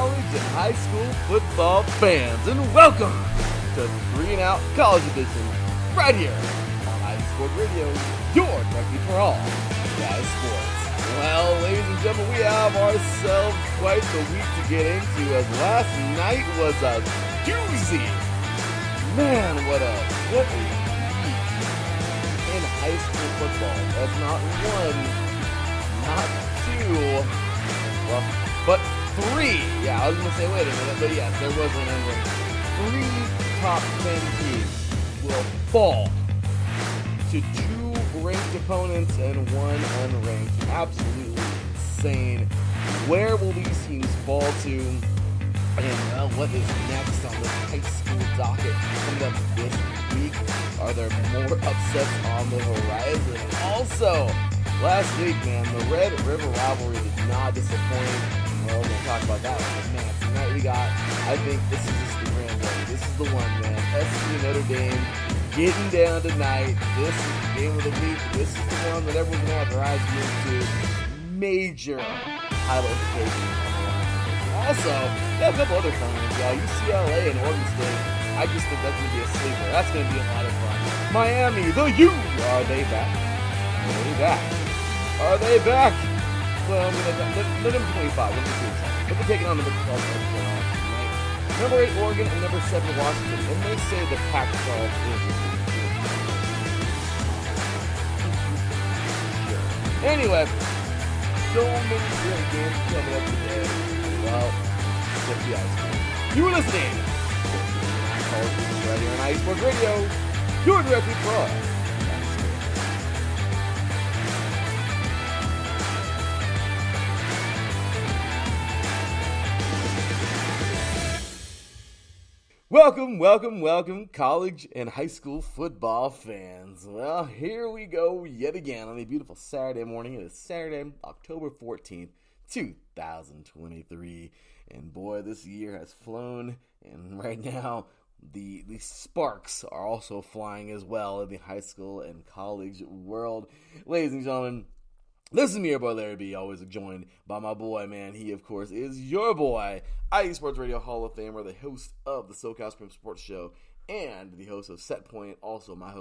college and high school football fans, and welcome to 3 and Out College Edition, right here on iSport Radio, your directory for all guys sports. Well, ladies and gentlemen, we have ourselves quite the week to get into, as last night was a doozy. Man, what a week in high school football. That's not one, not two, well, but 3. Yeah, I was going to say, wait a minute, but yes, there was an unranked. 3 top 10 teams will fall to 2 ranked opponents and 1 unranked. Absolutely insane. Where will these teams fall to? And, well, what is next on the high school docket coming up this week? Are there more upsets on the horizon? Also, last week, man, the Red River rivalry did not disappoint. Well, we're going to talk about that one. But, man, tonight we got, I think this is just the grand one. This is the one, man. SC Notre Dame getting down tonight. This is the game of the week. This is the one that everyone's going to have their eyes moved to. Major highlight implications. Also, got a couple other fun ones, y'all. UCLA and Oregon State. I just think that's going to be a sleeper. That's going to be a lot of fun. Miami, the U. Are they back? Are they back? Are they back? Well, I'm going to number 25. What are they taking on number 12 tonight? Number 8, Oregon, and number 7, Washington. And they say the Pac-12 is Anyway, so many great games coming up today. Well, check the ice. You are listening to College Football right here on iSport Radio. Your directly for all. Welcome, college and high school football fans. Well, here we go yet again on a beautiful Saturday morning. It is Saturday, October 14th, 2023. And boy, this year has flown. And right now, the sparks are also flying as well in the high school and college world. Ladies and gentlemen, this is me, your boy Larry B, always joined by my boy, man. He, of course, is your boy, iSports Radio Hall of Famer, the host of the SoCal Supreme Sports Show, and the host of Set Point, also my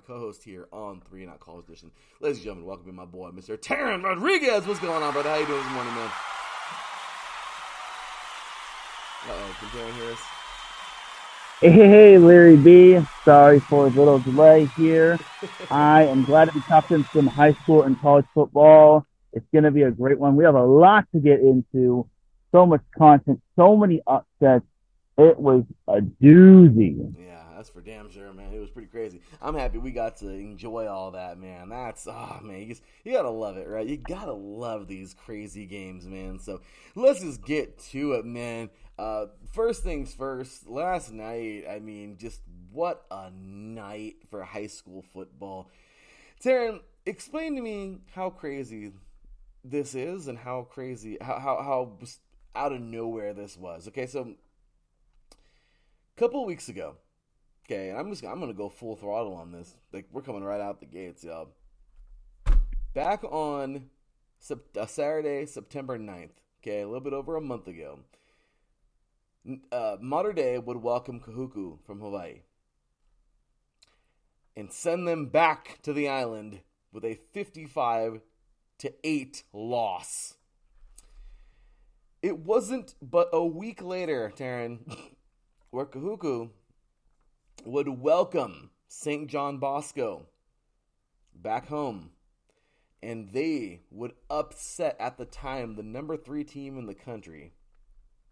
co-host here on 3 and Out College Edition. Ladies and gentlemen, welcome to my boy, Mr. Teran Rodriguez. What's going on, brother? How you doing this morning, man? Uh-oh, can Teran hear us? Hey, Larry B. Sorry for a little delay here. I am glad to be talking some high school and college football. It's going to be a great one. We have a lot to get into. So much content, so many upsets. It was a doozy. Yeah, that's for damn sure, man. It was pretty crazy. I'm happy we got to enjoy all that, man. That's, man, you got to love it, right? You got to love these crazy games, man. So let's just get to it, man. First things first, last night, I mean, just what a night for high school football. Teran, explain to me how crazy this is and how crazy, how out of nowhere this was. Okay, so a couple of weeks ago, okay, and I'm going to go full throttle on this. Like, we're coming right out the gates, y'all. Back on Saturday, September 9th, okay, a little bit over a month ago, Mater Dei would welcome Kahuku from Hawaii and send them back to the island with a 55-8 loss. It wasn't but a week later, Teran, where Kahuku would welcome St. John Bosco back home, and they would upset, at the time, the number 3 team in the country,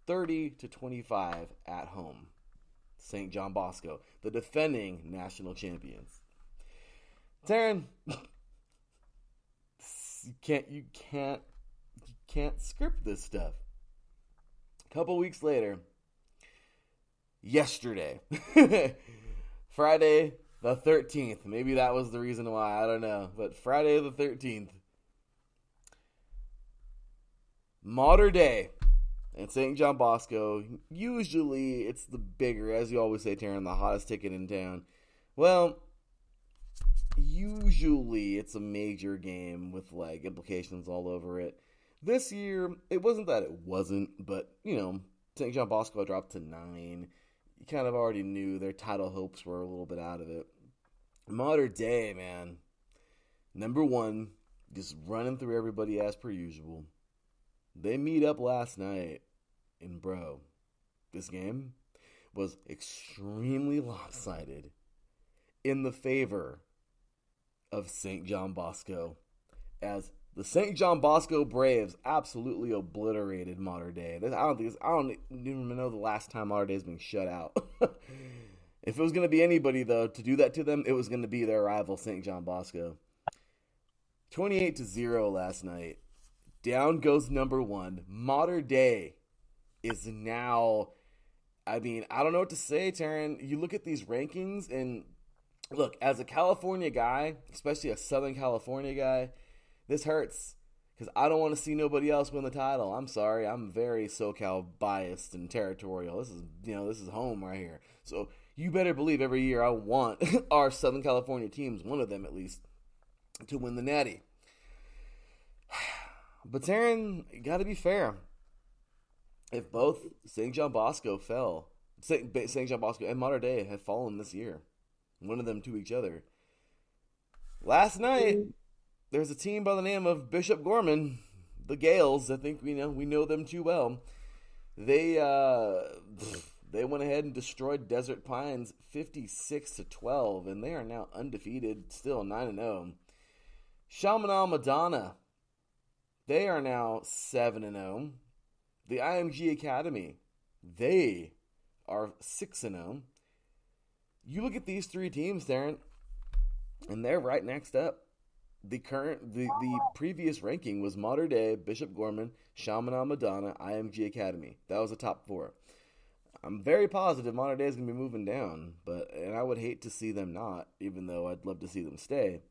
30-25 at home. St. John Bosco, the defending national champions. Teran, you can't script this stuff. A couple weeks later, yesterday, Friday the 13th, maybe that was the reason why, I don't know, but Friday the 13th, Mater Dei and St. John Bosco, usually it's the bigger, as you always say, Teran, the hottest ticket in town. Well, usually it's a major game with, like, implications all over it. This year, it wasn't that it wasn't, but, you know, St. John Bosco dropped to 9. You kind of already knew their title hopes were a little bit out of it. Modern Day, man. Number 1, just running through everybody as per usual. They meet up last night, and bro, this game was extremely lopsided in the favor of St. John Bosco, as the St. John Bosco Braves absolutely obliterated Modern Day. I don't even know the last time Modern Day has been shut out. If it was going to be anybody, though, to do that to them, it was going to be their rival, St. John Bosco. 28-0 last night. Down goes number 1. Modern Day is now, I mean, I don't know what to say, Teran. You look at these rankings, and look, as a California guy, especially a Southern California guy, this hurts because I don't want to see nobody else win the title. I'm sorry, I'm very SoCal biased and territorial. This is home right here. So you better believe every year I want our Southern California teams, one of them at least, to win the Natty. But Teran, you got to be fair. If both St. John Bosco St. John Bosco and Modern Day had fallen this year, one of them to each other. Last night, there's a team by the name of Bishop Gorman, the Gales. I think we know them too well. They went ahead and destroyed Desert Pines 56-12, and they are now undefeated, still 9-0. Chaminade Madonna, they are now 7-0. The IMG Academy, they are 6-0. You look at these 3 teams, Darren, and they're right next up. The previous ranking was Modern Day, Bishop Gorman, Chaminade Madonna, IMG Academy. That was the top 4. I'm very positive Modern Day is going to be moving down, and I would hate to see them not, even though I'd love to see them stay.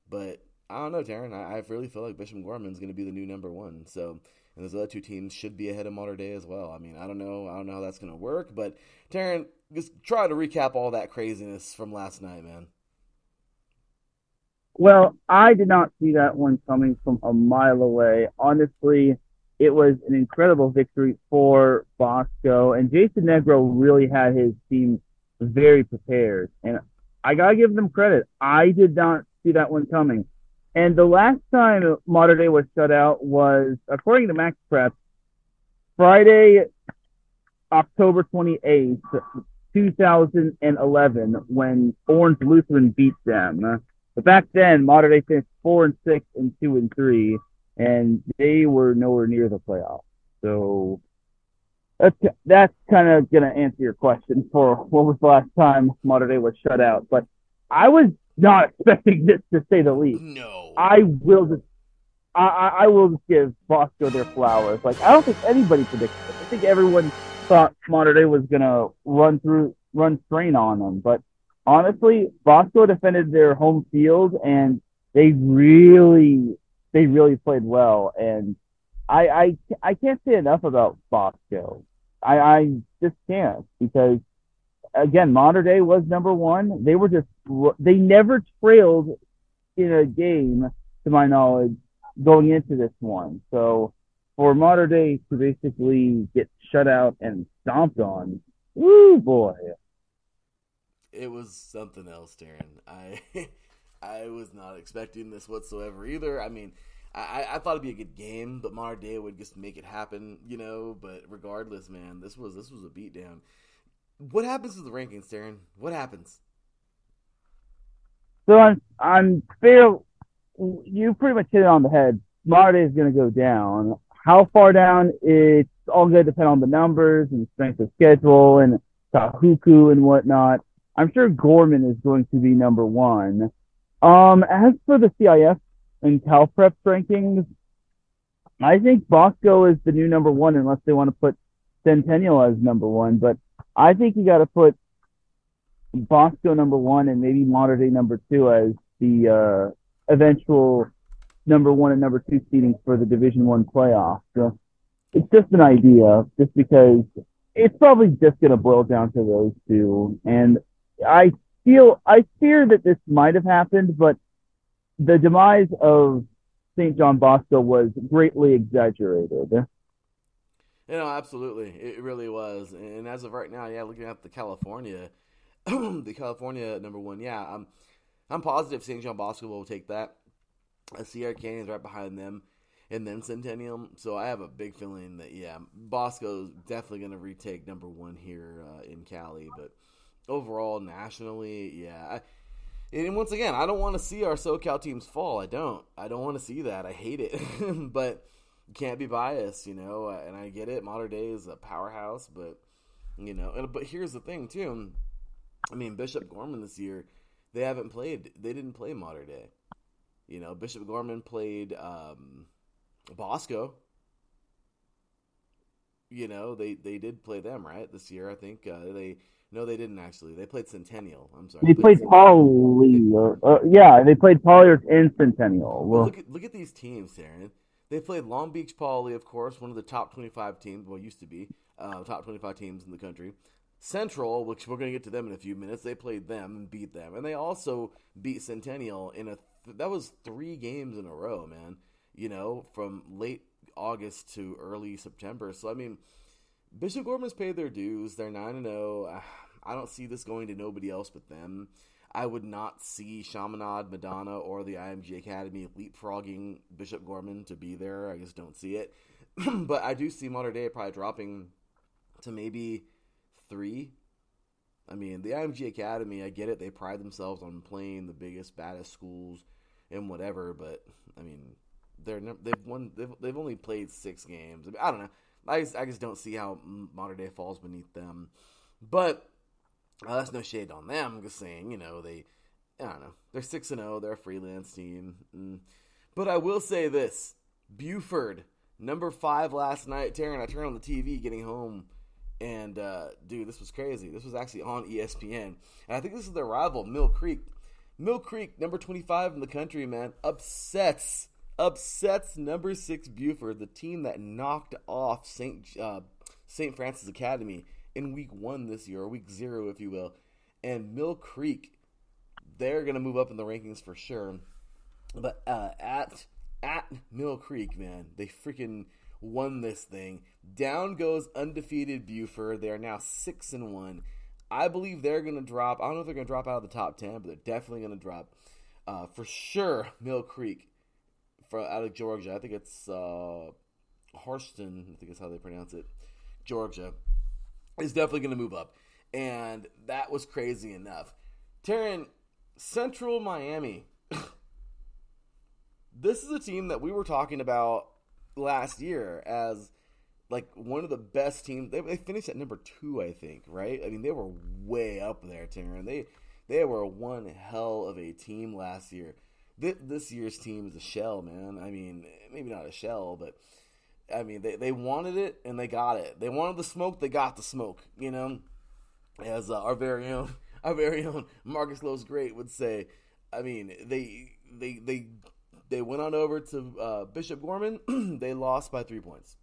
But I don't know, Teran. I really feel like Bishop Gorman is going to be the new number 1. So, and those other 2 teams should be ahead of Modern Day as well. I mean, I don't know how that's going to work, but Teran, just try to recap all that craziness from last night, man. Well, I did not see that one coming from a mile away. Honestly, it was an incredible victory for Bosco, and Jason Negro really had his team very prepared. And I got to give them credit. I did not see that one coming. And the last time Modern Day was shut out was, according to Max Prep, Friday, October 28th, 2011, when Orange Lutheran beat them. But back then, Modern Day finished 4-6 and 2-3, and they were nowhere near the playoffs. So that's kind of going to answer your question for what was the last time Modern Day was shut out. But I was not expecting this, to say the least. No. I will just give Bosco their flowers. Like, I don't think anybody predicted it. I think everyone thought Modern Day was gonna run strain on them. But honestly, Bosco defended their home field, and they really played well. And I can't say enough about Bosco. I just can't, because again, Modern Day was number 1. They never trailed in a game, to my knowledge, going into this one. So for Modern Day to basically get shut out and stomped on, woo boy. It was something else, Teran. I was not expecting this whatsoever either. I mean, I thought it'd be a good game, but Modern Day would just make it happen, But regardless, man, this was a beatdown. What happens to the rankings, Teran? What happens? So I'm fair. You pretty much hit it on the head. Modern Day is going to go down. How far down? It's all going to depend on the numbers and strength of schedule and Kahuku and whatnot. I'm sure Gorman is going to be number 1. As for the CIF and CalPrep rankings, I think Bosco is the new number 1, unless they want to put Centennial as number 1. But I think you got to put Bosco number 1 and maybe Modern Day number 2 as the eventual number 1 and number 2 seeding for the Division 1 playoff. So it's just an idea, just because it's probably just going to boil down to those 2. And I fear that this might have happened, but the demise of St. John Bosco was greatly exaggerated. Absolutely, it really was. And as of right now, yeah, looking at the California, the California number one, yeah, I'm positive St. John Bosco will take that. Sierra Canyon's right behind them, and then Centennial. So I have a big feeling that yeah, Bosco's definitely going to retake number one here in Cali. But overall, nationally, yeah. And once again, I don't want to see our SoCal teams fall. I don't. I don't want to see that. I hate it. But you can't be biased, And I get it. Modern Day is a powerhouse, but but here's the thing too. I mean, Bishop Gorman this year, they haven't played. They didn't play Modern Day. Bishop Gorman played Bosco. They did play them, right, this year, I think. No, they didn't actually. They played Centennial. I'm sorry. They played Poly. They played Poly and Centennial. Well, look at these teams, Teran. They played Long Beach Poly, of course, one of the top 25 teams, well, used to be, top 25 teams in the country. Central, which we're going to get to them in a few minutes, they played them and beat them. And they also beat Centennial that was 3 games in a row, man, from late August to early September. So, I mean, Bishop Gorman's paid their dues. They're 9-0. I don't see this going to nobody else but them. I would not see Chaminade, Madonna, or the IMG Academy leapfrogging Bishop Gorman to be there. I just don't see it. But I do see Modern Day probably dropping to maybe 3. I mean, the IMG Academy, I get it. They pride themselves on playing the biggest, baddest schools and whatever. But I mean, they've only played 6 games. I mean, I don't know. I just don't see how Modern Day falls beneath them. But that's no shade on them. I'm just saying, I don't know. They're 6-0. They're a freelance team. But I will say this. Buford, number 5 last night. Teran, I turned on the TV getting home. And, dude, this was crazy. This was actually on ESPN. And I think this is their rival, Mill Creek. Mill Creek, number 25 in the country, man, upsets number 6 Buford, the team that knocked off St. Francis Academy in week 1 this year, or week 0, if you will. And Mill Creek, they're going to move up in the rankings for sure. But at Mill Creek, man, they freaking won this thing. Down goes undefeated Buford. They are now 6-1. I believe they're going to drop. I don't know if they're going to drop out of the top 10, but they're definitely going to drop. For sure, Mill Creek out of Georgia. I think it's Harston. I think is how they pronounce it. Georgia is definitely going to move up. And that was crazy enough. Teran, Central Miami. This is a team that we were talking about last year as like one of the best teams. They finished at number 2, I think, right? I mean, they were way up there, Teran. They were one hell of a team last year. This year's team is a shell, man. I mean, maybe not a shell, but I mean, they wanted it and they got it. They wanted the smoke, they got the smoke. As our very own Marcus Lowe's Great would say. I mean, they went on over to Bishop Gorman. They lost by 3 points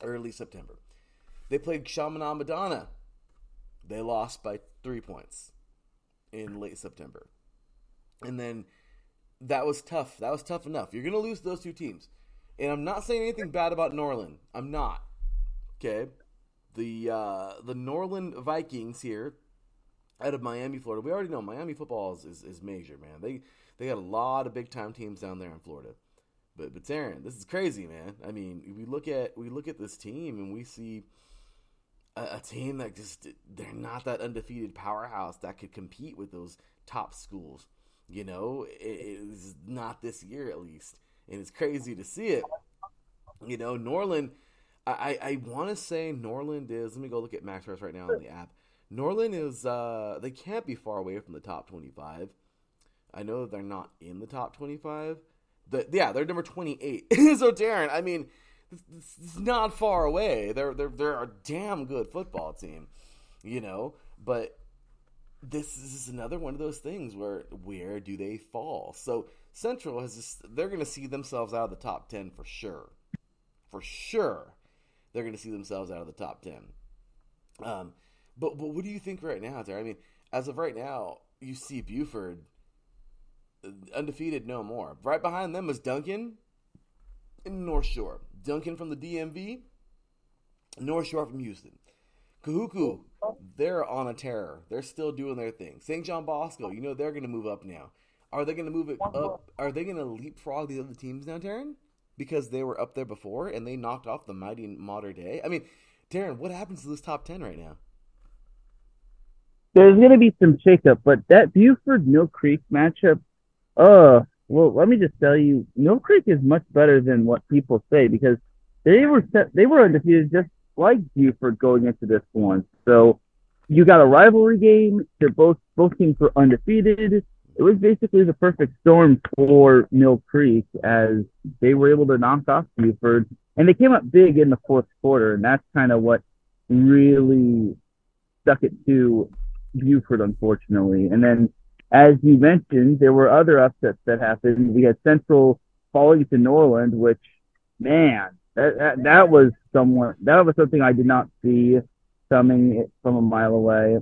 early September. They played Chaminade Madonna. They lost by 3 points in late September. And then that was tough. That was tough enough. You're going to lose those 2 teams. And I'm not saying anything bad about Norland. I'm not. Okay? The Norland Vikings here out of Miami, Florida. We already know Miami football is major, man. They got a lot of big-time teams down there in Florida. But Teran, this is crazy, man. I mean, we look at this team and we see a team that they're not that undefeated powerhouse that could compete with those top schools. It's not this year at least. And it's crazy to see it. Norland, I want to say Norland is, let me go look at MaxPreps right now on the app. Norland is, they can't be far away from the top 25. I know that they're not in the top 25. They're number 28. So, Teran, I mean, it's not far away. They're a damn good football team, but this is another one of those things where do they fall? So Central they're going to see themselves out of the top 10 for sure. For sure, they're going to see themselves out of the top 10. But what do you think right now, Terry? I mean, as of right now, you see Buford undefeated no more. Right behind them is Duncan in North Shore. Duncan from the DMV, North Shore from Houston. Kahuku, they're on a terror. They're still doing their thing. St. John Bosco, they're going to move up now. Are they going to move it up? Are they going to leapfrog these other teams now, Teran? Because they were up there before and they knocked off the mighty Mater Dei? I mean, Teran, what happens to this top 10 right now? There's going to be some shakeup, but that Buford Mill Creek matchup, well, let me just tell you, Mill Creek is much better than what people say because they were undefeated just like Buford going into this one. So you got a rivalry game. They're both teams were undefeated. It was basically the perfect storm for Mill Creek as they were able to knock off Buford, and they came up big in the fourth quarter, and that's kind of what really stuck it to Buford, unfortunately. And then, as you mentioned, there were other upsets that happened. We had Central falling to Norland, which, man, that was something I did not see coming from a mile away.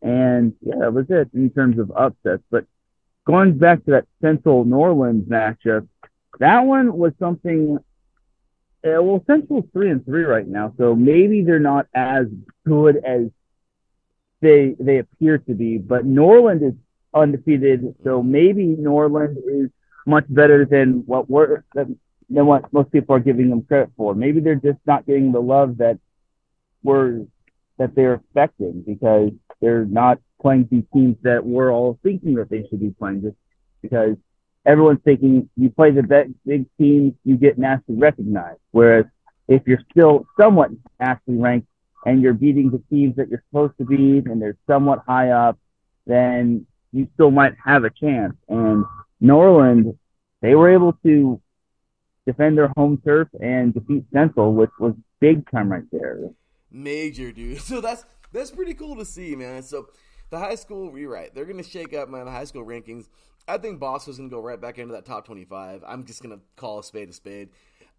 And yeah, that was it in terms of upsets. But going back to that Central Norland matchup, that one was something. Well, Central's 3-3 right now, so maybe they're not as good as they appear to be. But Norland is undefeated, so maybe Norland is much better than what most people are giving them credit for. Maybe they're just not getting the love that they're expecting because they're not playing these teams that we're all thinking that they should be playing, just because everyone's thinking you play the big teams, you get nationally recognized. Whereas if you're still somewhat nationally ranked and you're beating the teams that you're supposed to beat and they're somewhat high up, then you still might have a chance. And Norland, they were able to defend their home turf and defeat Central, which was big time right there. Major, dude. So that's pretty cool to see, man. So the high school, you're right. They're going to shake up, man, the high school rankings. I think Bosco's going to go right back into that top 25. I'm just going to call a spade a spade.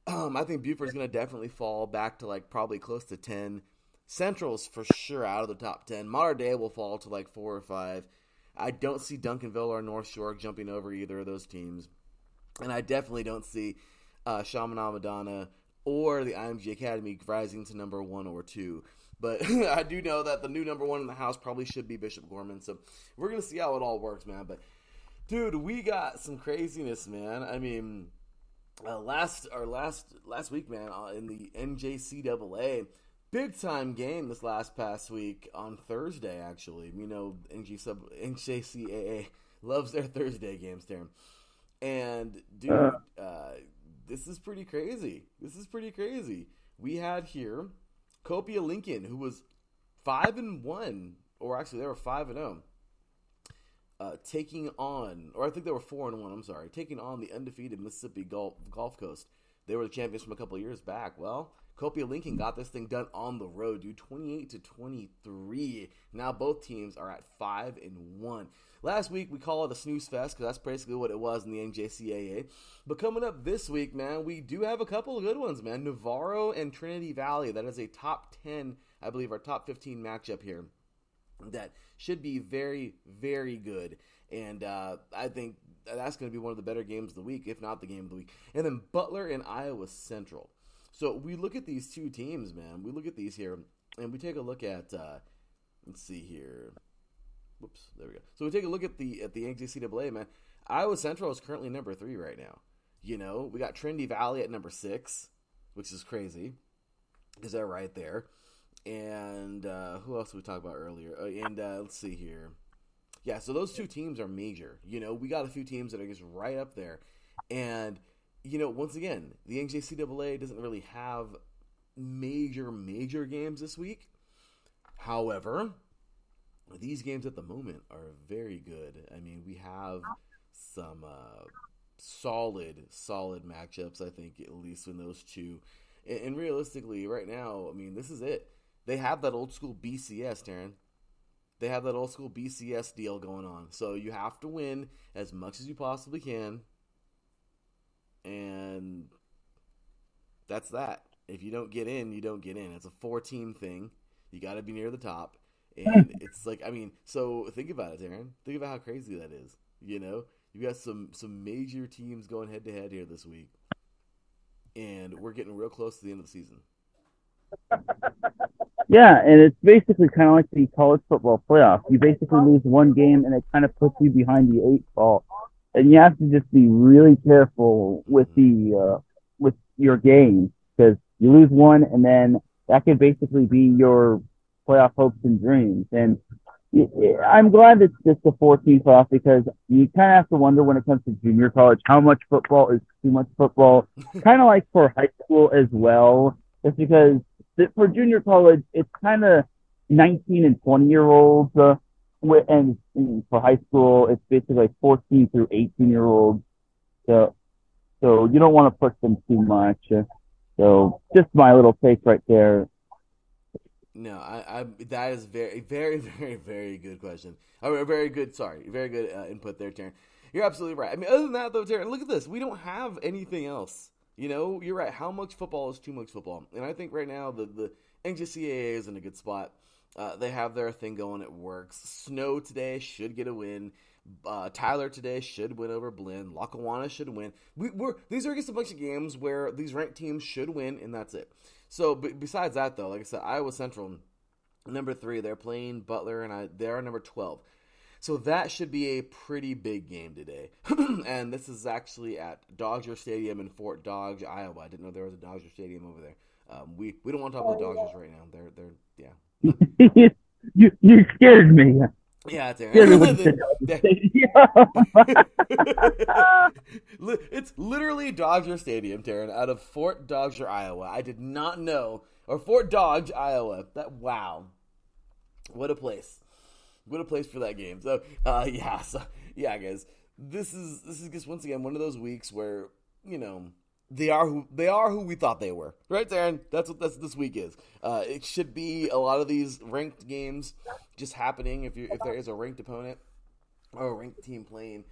I think Buford's going to definitely fall back to, like, probably close to 10. Central's for sure out of the top 10. Mater Dei will fall to, like, 4 or 5. I don't see Duncanville or North Shore jumping over either of those teams. And I definitely don't see Chaminade Madonna or the IMG Academy rising to number 1 or 2. But I do know that the new number 1 in the house probably should be Bishop Gorman. So we're going to see how it all works, man. But, dude, we got some craziness, man. I mean, last week, man, in the NJCAA, big-time game this past week on Thursday, actually. NJCAA loves their Thursday games, Teran. And, dude, this is pretty crazy. We had here Copia Lincoln, who was 5-1, or actually they were 5-0, taking on, or I think they were 4-1. I'm sorry, taking on the undefeated Mississippi Gulf Coast. They were the champions from a couple of years back. Well, Copia Lincoln got this thing done on the road, dude, 28-23. Now both teams are at 5-1. Last week, we call it a snooze fest because that's basically what it was in the NJCAA. But coming up this week, man, we do have a couple of good ones, man. Navarro and Trinity Valley. That is a top 10, I believe, our top 15 matchup here. That should be very, very good. And I think that's going to be one of the better games of the week, if not the game of the week. And then Butler and Iowa Central. So we look at these two teams, man. We look at these here, and we take a look at, let's see here. Whoops, there we go. So we take a look at the NJCAA, man. Iowa Central is currently number 3 right now. We got Trinity Valley at number 6, which is crazy because they're right there. And who else did we talk about earlier? Let's see here. Yeah, so those two teams are major. We got a few teams that are just right up there. And, once again, the NJCAA doesn't really have major games this week. However, these games at the moment are very good. I mean, we have some solid matchups, I think, at least in those two. And realistically, right now, I mean, this is it. They have that old school BCS, Teran. They have that old school BCS deal going on. So you have to win as much as you possibly can. And that's that. If you don't get in, you don't get in. It's a 4-team thing. You got to be near the top. And it's like, I mean, so think about it, Teran. Think about how crazy that is. You got some major teams going head-to-head here this week. And we're getting real close to the end of the season. Yeah, and it's basically kind of like the college football playoff. You basically lose one game, and it kind of puts you behind the eight ball, and you have to just be really careful Hmm. with your game because you lose one, and then that could basically be your playoff hopes and dreams. And I'm glad it's just a 14 playoff because you kind of have to wonder when it comes to junior college how much football is too much football. Kind of like for high school as well, just because for junior college it's kind of 19 and 20-year olds, and for high school it's basically like 14 through 18-year olds. So so you don't want to push them too much. So just my little take right there. No, I that is very, very, very, very good question. Very good. Sorry, very good input there, Taryn. You're absolutely right. I mean, other than that, though, Taryn, look at this. We don't have anything else. You know, you're right. How much football is too much football? And I think right now the NJCAA is in a good spot. They have their thing going. It works. Snow today should get a win. Tyler today should win over Blinn. Lackawanna should win. These are just a bunch of games where these ranked teams should win, and that's it. So, besides that, though, like I said, Iowa Central, number 3, they're playing Butler, and they're number 12. So that should be a pretty big game today. And this is actually at Dodger Stadium in Fort Dodge, Iowa. I didn't know there was a Dodger Stadium over there. We don't want to talk about the Dodgers right now. They're yeah. You scared me. Yeah, it's there. Scared me when you said It's literally Dodger Stadium, Taryn, out of Fort Dodger, Iowa. I did not know, or Fort Dodge, Iowa. That wow, what a place! What a place for that game. So guys, this is just once again one of those weeks where you know they are who we thought they were, right, Darren? That's what this week is. It should be a lot of these ranked games just happening. If there is a ranked opponent or a ranked team playing,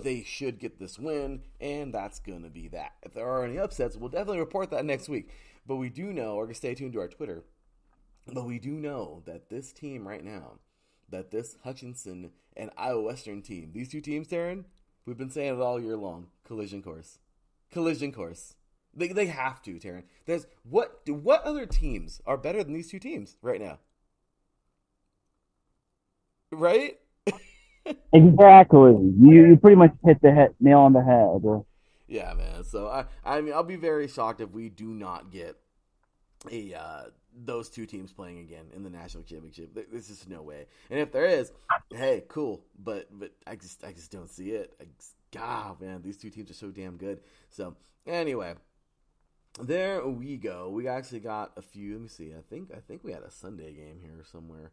they should get this win, and that's gonna be that. If there are any upsets, we'll definitely report that next week. But we do know, or stay tuned to our Twitter. But we do know that this team right now, that this Hutchinson and Iowa Western team, these two teams, Darren, we've been saying it all year long. Collision course. Collision course. They have to, Taryn. There's what other teams are better than these two teams right now? Right? exactly. You pretty much hit the nail on the head. Yeah, man. So I mean I'll be very shocked if we do not get a those two teams playing again in the national championship. There's just no way. And if there is, hey, cool. But I just don't see it. God, man, these two teams are so damn good. So anyway, there we go. We actually got a few. Let me see. I think we had a Sunday game here somewhere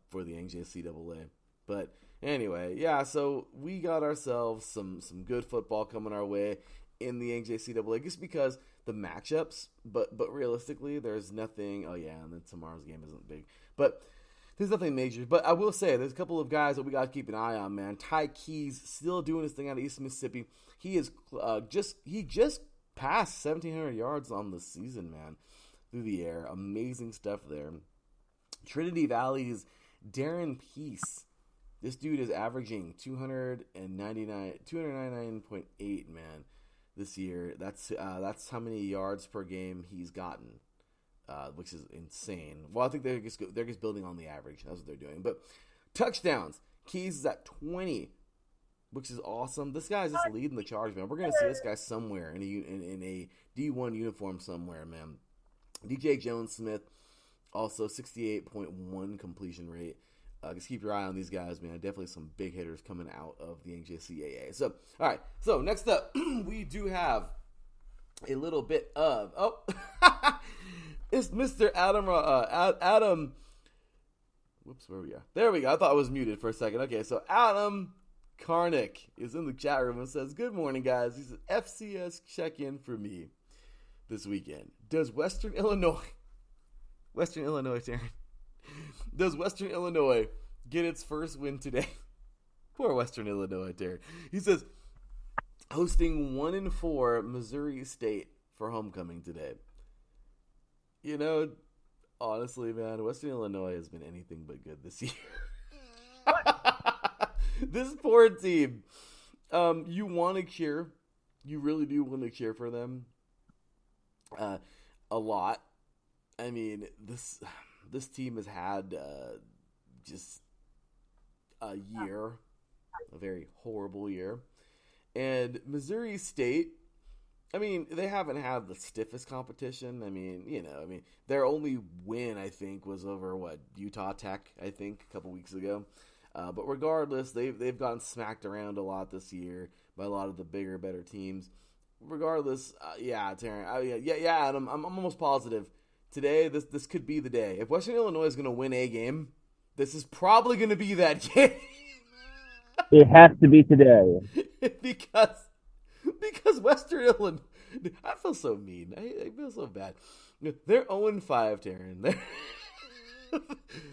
for the NJCAA. But anyway, yeah. So we got ourselves some good football coming our way in the NJCAA, just because the matchups. But realistically, there's nothing. Oh yeah, and then tomorrow's game isn't big, but. There's nothing major, but I will say there's a couple of guys that we got to keep an eye on, man. Ty Keys still doing his thing out of East Mississippi. He is just passed 1,700 yards on the season, man, through the air. Amazing stuff there. Trinity Valley's Darren Peace. This dude is averaging 299.8, man, this year. That's how many yards per game he's gotten. Which is insane. Well, I think they're just building on the average. That's what they're doing. But touchdowns, Keys is at 20, which is awesome. This guy's just leading the charge, man. We're gonna see this guy somewhere in a D1 uniform somewhere, man. DJ Jones Smith, also 68.1 completion rate. Just keep your eye on these guys, man. Definitely some big hitters coming out of the NJCAA. So, all right. So next up, we do have a little bit of it's Mr. Adam. Whoops, where we are? There we go. I thought I was muted for a second. Okay, so Adam Karnick is in the chat room and says, "Good morning, guys." He says, "FCS check-in for me this weekend. Does Western Illinois, Taryn, does Western Illinois get its first win today?" Poor Western Illinois, Taryn. He says, hosting 1-4 Missouri State for homecoming today. You know, honestly, man, Western Illinois has been anything but good this year. This poor team. You want to cheer. You really do want to cheer for them. A lot. I mean, this team has had just a year, a very horrible year. And Missouri State, I mean, they haven't had the stiffest competition. I mean, their only win, I think, was over, Utah Tech, I think, a couple weeks ago. But regardless, they've gotten smacked around a lot this year by a lot of the bigger, better teams. Regardless, Teran, Adam, I'm almost positive today this could be the day. If Western Illinois is going to win a game, this is probably going to be that game. It has to be today. because Western Illinois, I feel so mean. I feel so bad. They're 0-5, Teran.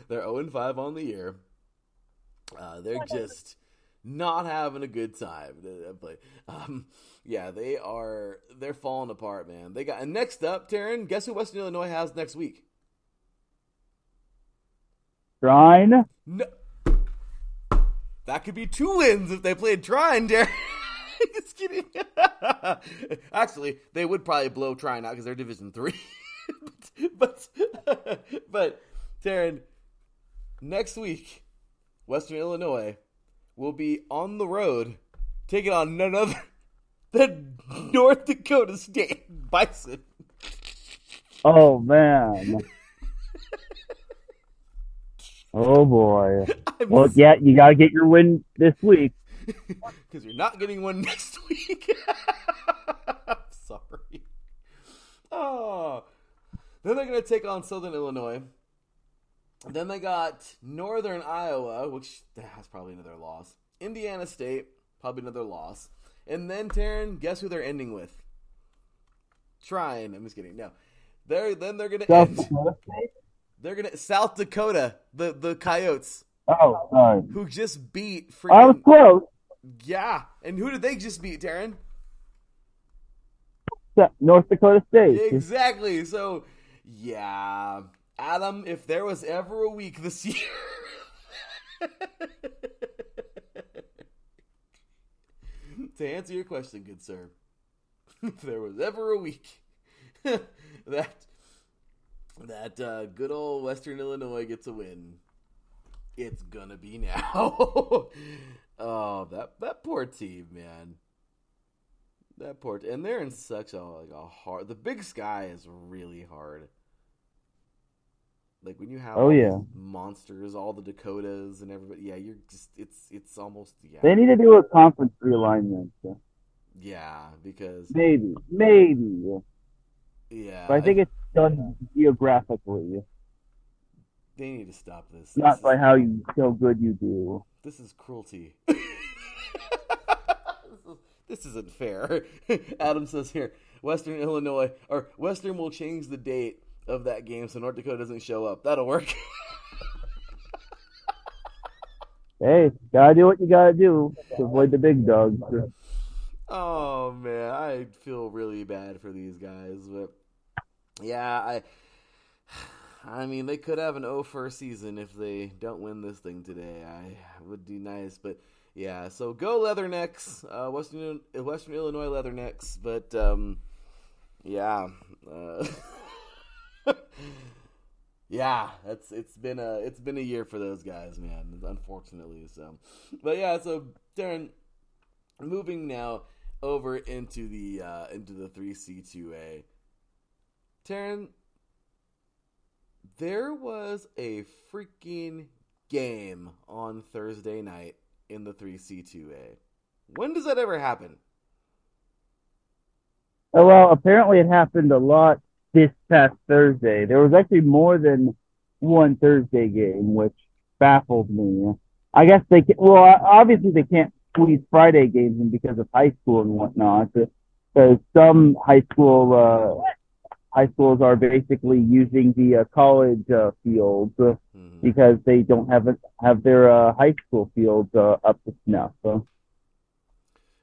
They're 0-5 on the year. They're just not having a good time to play. They're falling apart, man. And next up, Teran, guess who Western Illinois has next week? Trine? No. That could be 2 wins if they played Trine, Teran. Just kidding. Actually, they would probably blow Trine out because they're Division 3. but Teran, next week, Western Illinois will be on the road taking on none other than North Dakota State Bison. Oh, man. Oh, boy. Well, yeah, you got to get your win this week. Because you're not getting one next week. I'm sorry. Oh. Then they're going to take on Southern Illinois. Then they got Northern Iowa, which has probably another loss. Indiana State, probably another loss. And then, Teran, guess who they're ending with? Trine. I'm just kidding. No. They're going to end. They're going to South Dakota, the Coyotes. Oh, sorry. Who just beat freaking... I was close. Yeah. And who did they just beat, Teran? North Dakota State. Exactly. So, yeah. Adam, if there was ever a week this year... to answer your question, good sir, if there was ever a week that good old Western Illinois gets a win, it's gonna be now. Oh, that poor team, man. That poor and they're in such a hard. The Big Sky is really hard. Like when you have these monsters, all the Dakotas and everybody, you're just it's almost They need to do a conference realignment. Yeah, because maybe. Yeah, but I think it's done geographically. They need to stop this. Not by how good you do. This is cruelty. This isn't fair. Adam says here, Western Illinois or Western will change the date of that game so North Dakota doesn't show up. That'll work. Hey, gotta do what you gotta do to avoid the big dogs. Oh man, I feel really bad for these guys, but yeah, I mean they could have an 0-1 season if they don't win this thing today. I would be nice, but yeah. So go Leathernecks, Western Illinois Leathernecks, but yeah. Yeah, it's been a year for those guys, man. Unfortunately, so. But yeah, so Teran, moving now over into the 3C2A. Teran, there was a freaking game on Thursday night in the 3C2A. When does that ever happen? Oh, well, apparently it happened a lot this past Thursday. There was actually more than one Thursday game, which baffled me. I guess obviously they can't squeeze Friday games in because of high school and whatnot. Because some high schools are basically using the college fields because they don't have their high school fields up to snuff.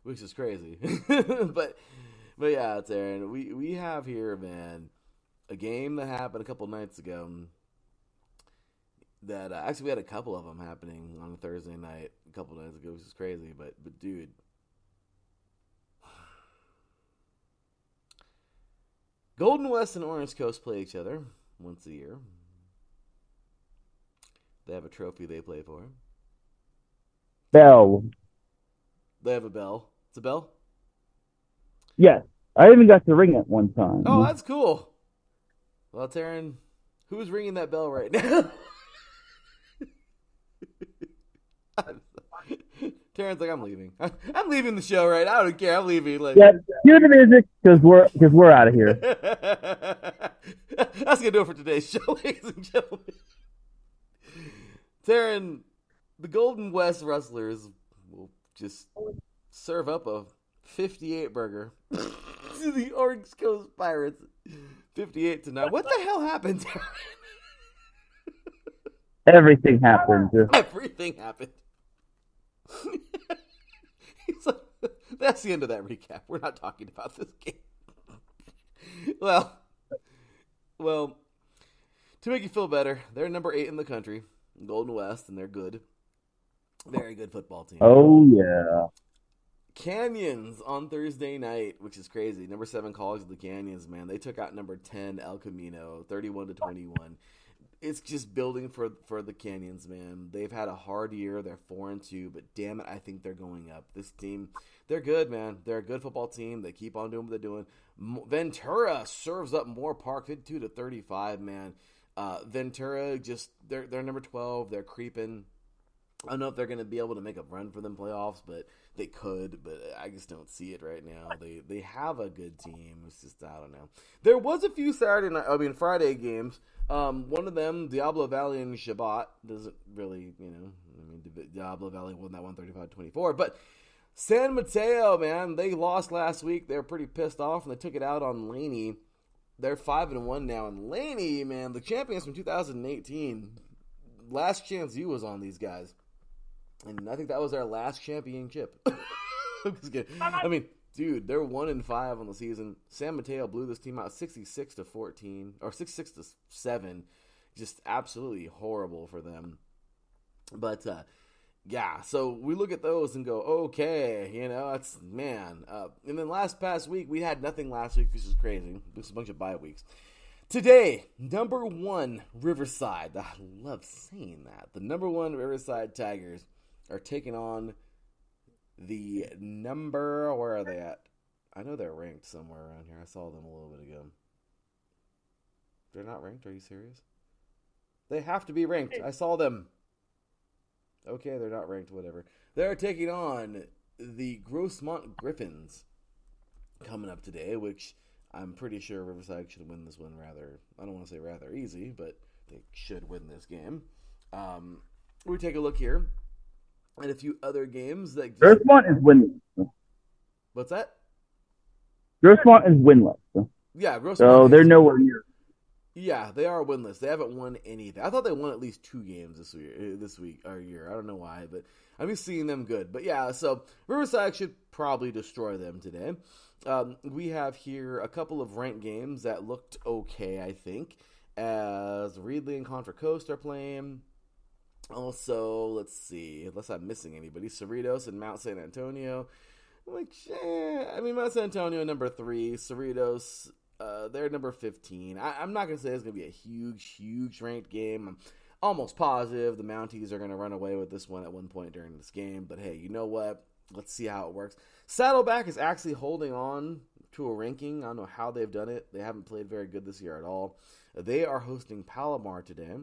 Which is crazy, but yeah, Teran, we have here, man, a game that happened a couple nights ago. That actually we had a couple of them happening on a Thursday night a couple nights ago, which is crazy. But dude, Golden West and Orange Coast play each other once a year. They have a trophy they play for. Bell. They have a bell. It's a bell? Yes. I even got to ring it one time. Oh, that's cool. Well, Teran, who's ringing that bell right now? Teran's like, I'm leaving. I'm leaving the show, right? I don't care. I'm leaving. Like, yeah, cue the music because we're out of here. That's gonna do it for today's show, ladies and gentlemen. Teran, the Golden West Rustlers will just serve up a 58 burger to the Orange Coast Pirates. 58-9. What the hell happened, Teran? Everything happened. Everything happened. He's like, that's the end of that recap. We're not talking about this game. Well, to make you feel better, they're number 8 in the country, Golden West, and they're good. Very good football team. Oh, yeah. Canyons on Thursday night, which is crazy. Number 7 College of the Canyons, man. They took out number 10 El Camino, 31-21. It's just building for the Canyons, man. They've had a hard year. They're 4-2, but damn it, I think they're going up. This team, they're good, man. They're a good football team. They keep on doing what they're doing. Ventura serves up Moore Park, 52-35, man. Ventura they're number 12. They're creeping. I don't know if they're going to be able to make a run for them playoffs, but they could. But I just don't see it right now. They have a good team. It's just, I don't know. There was a few Friday games. One of them, Diablo Valley and Shabbat, doesn't really, Diablo Valley won that one 35-24. But San Mateo, man, they lost last week. They were pretty pissed off, and they took it out on Laney. They're 5-1 now. And Laney, man, the champions from 2018, last chance you was on these guys. And I think that was their last championship. I'm just kidding. I mean, dude, they're 1-5 on the season. San Mateo blew this team out 66-14 or 66-7. Just absolutely horrible for them. But yeah, so we look at those and go, okay, that's man. And then past week we had nothing last week, which is crazy. This is a bunch of bye weeks. Today, number 1 Riverside. I love saying that. The number 1 Riverside Tigers are taking on the number, where are they at? I know they're ranked somewhere around here. I saw them a little bit ago. They're not ranked? Are you serious? They have to be ranked. I saw them. Okay, they're not ranked, whatever. They're taking on the Grossmont Griffins coming up today, which I'm pretty sure Riverside should win this one I don't want to say rather easy, but they should win this game. We take a look here at a few other games. Grossmont is winless. What's that? Grossmont is winless. Yeah, Grossmont. So they're nowhere near. Yeah, they are winless. They haven't won anything. I thought they won at least 2 games this week or year. I don't know why, but I'm just seeing them good. But yeah, so Riverside should probably destroy them today. We have here a couple of ranked games that looked okay, I think, as Reedley and Contra Coast are playing. Also, let's see, unless I'm missing anybody, Cerritos and Mount San Antonio. Mount San Antonio number 3, Cerritos, they're number 15. I'm not going to say it's going to be a huge ranked game. I'm almost positive the Mounties are going to run away with this one at one point during this game. But hey, you know what? Let's see how it works. Saddleback is actually holding on to a ranking. I don't know how they've done it. They haven't played very good this year at all. They are hosting Palomar today,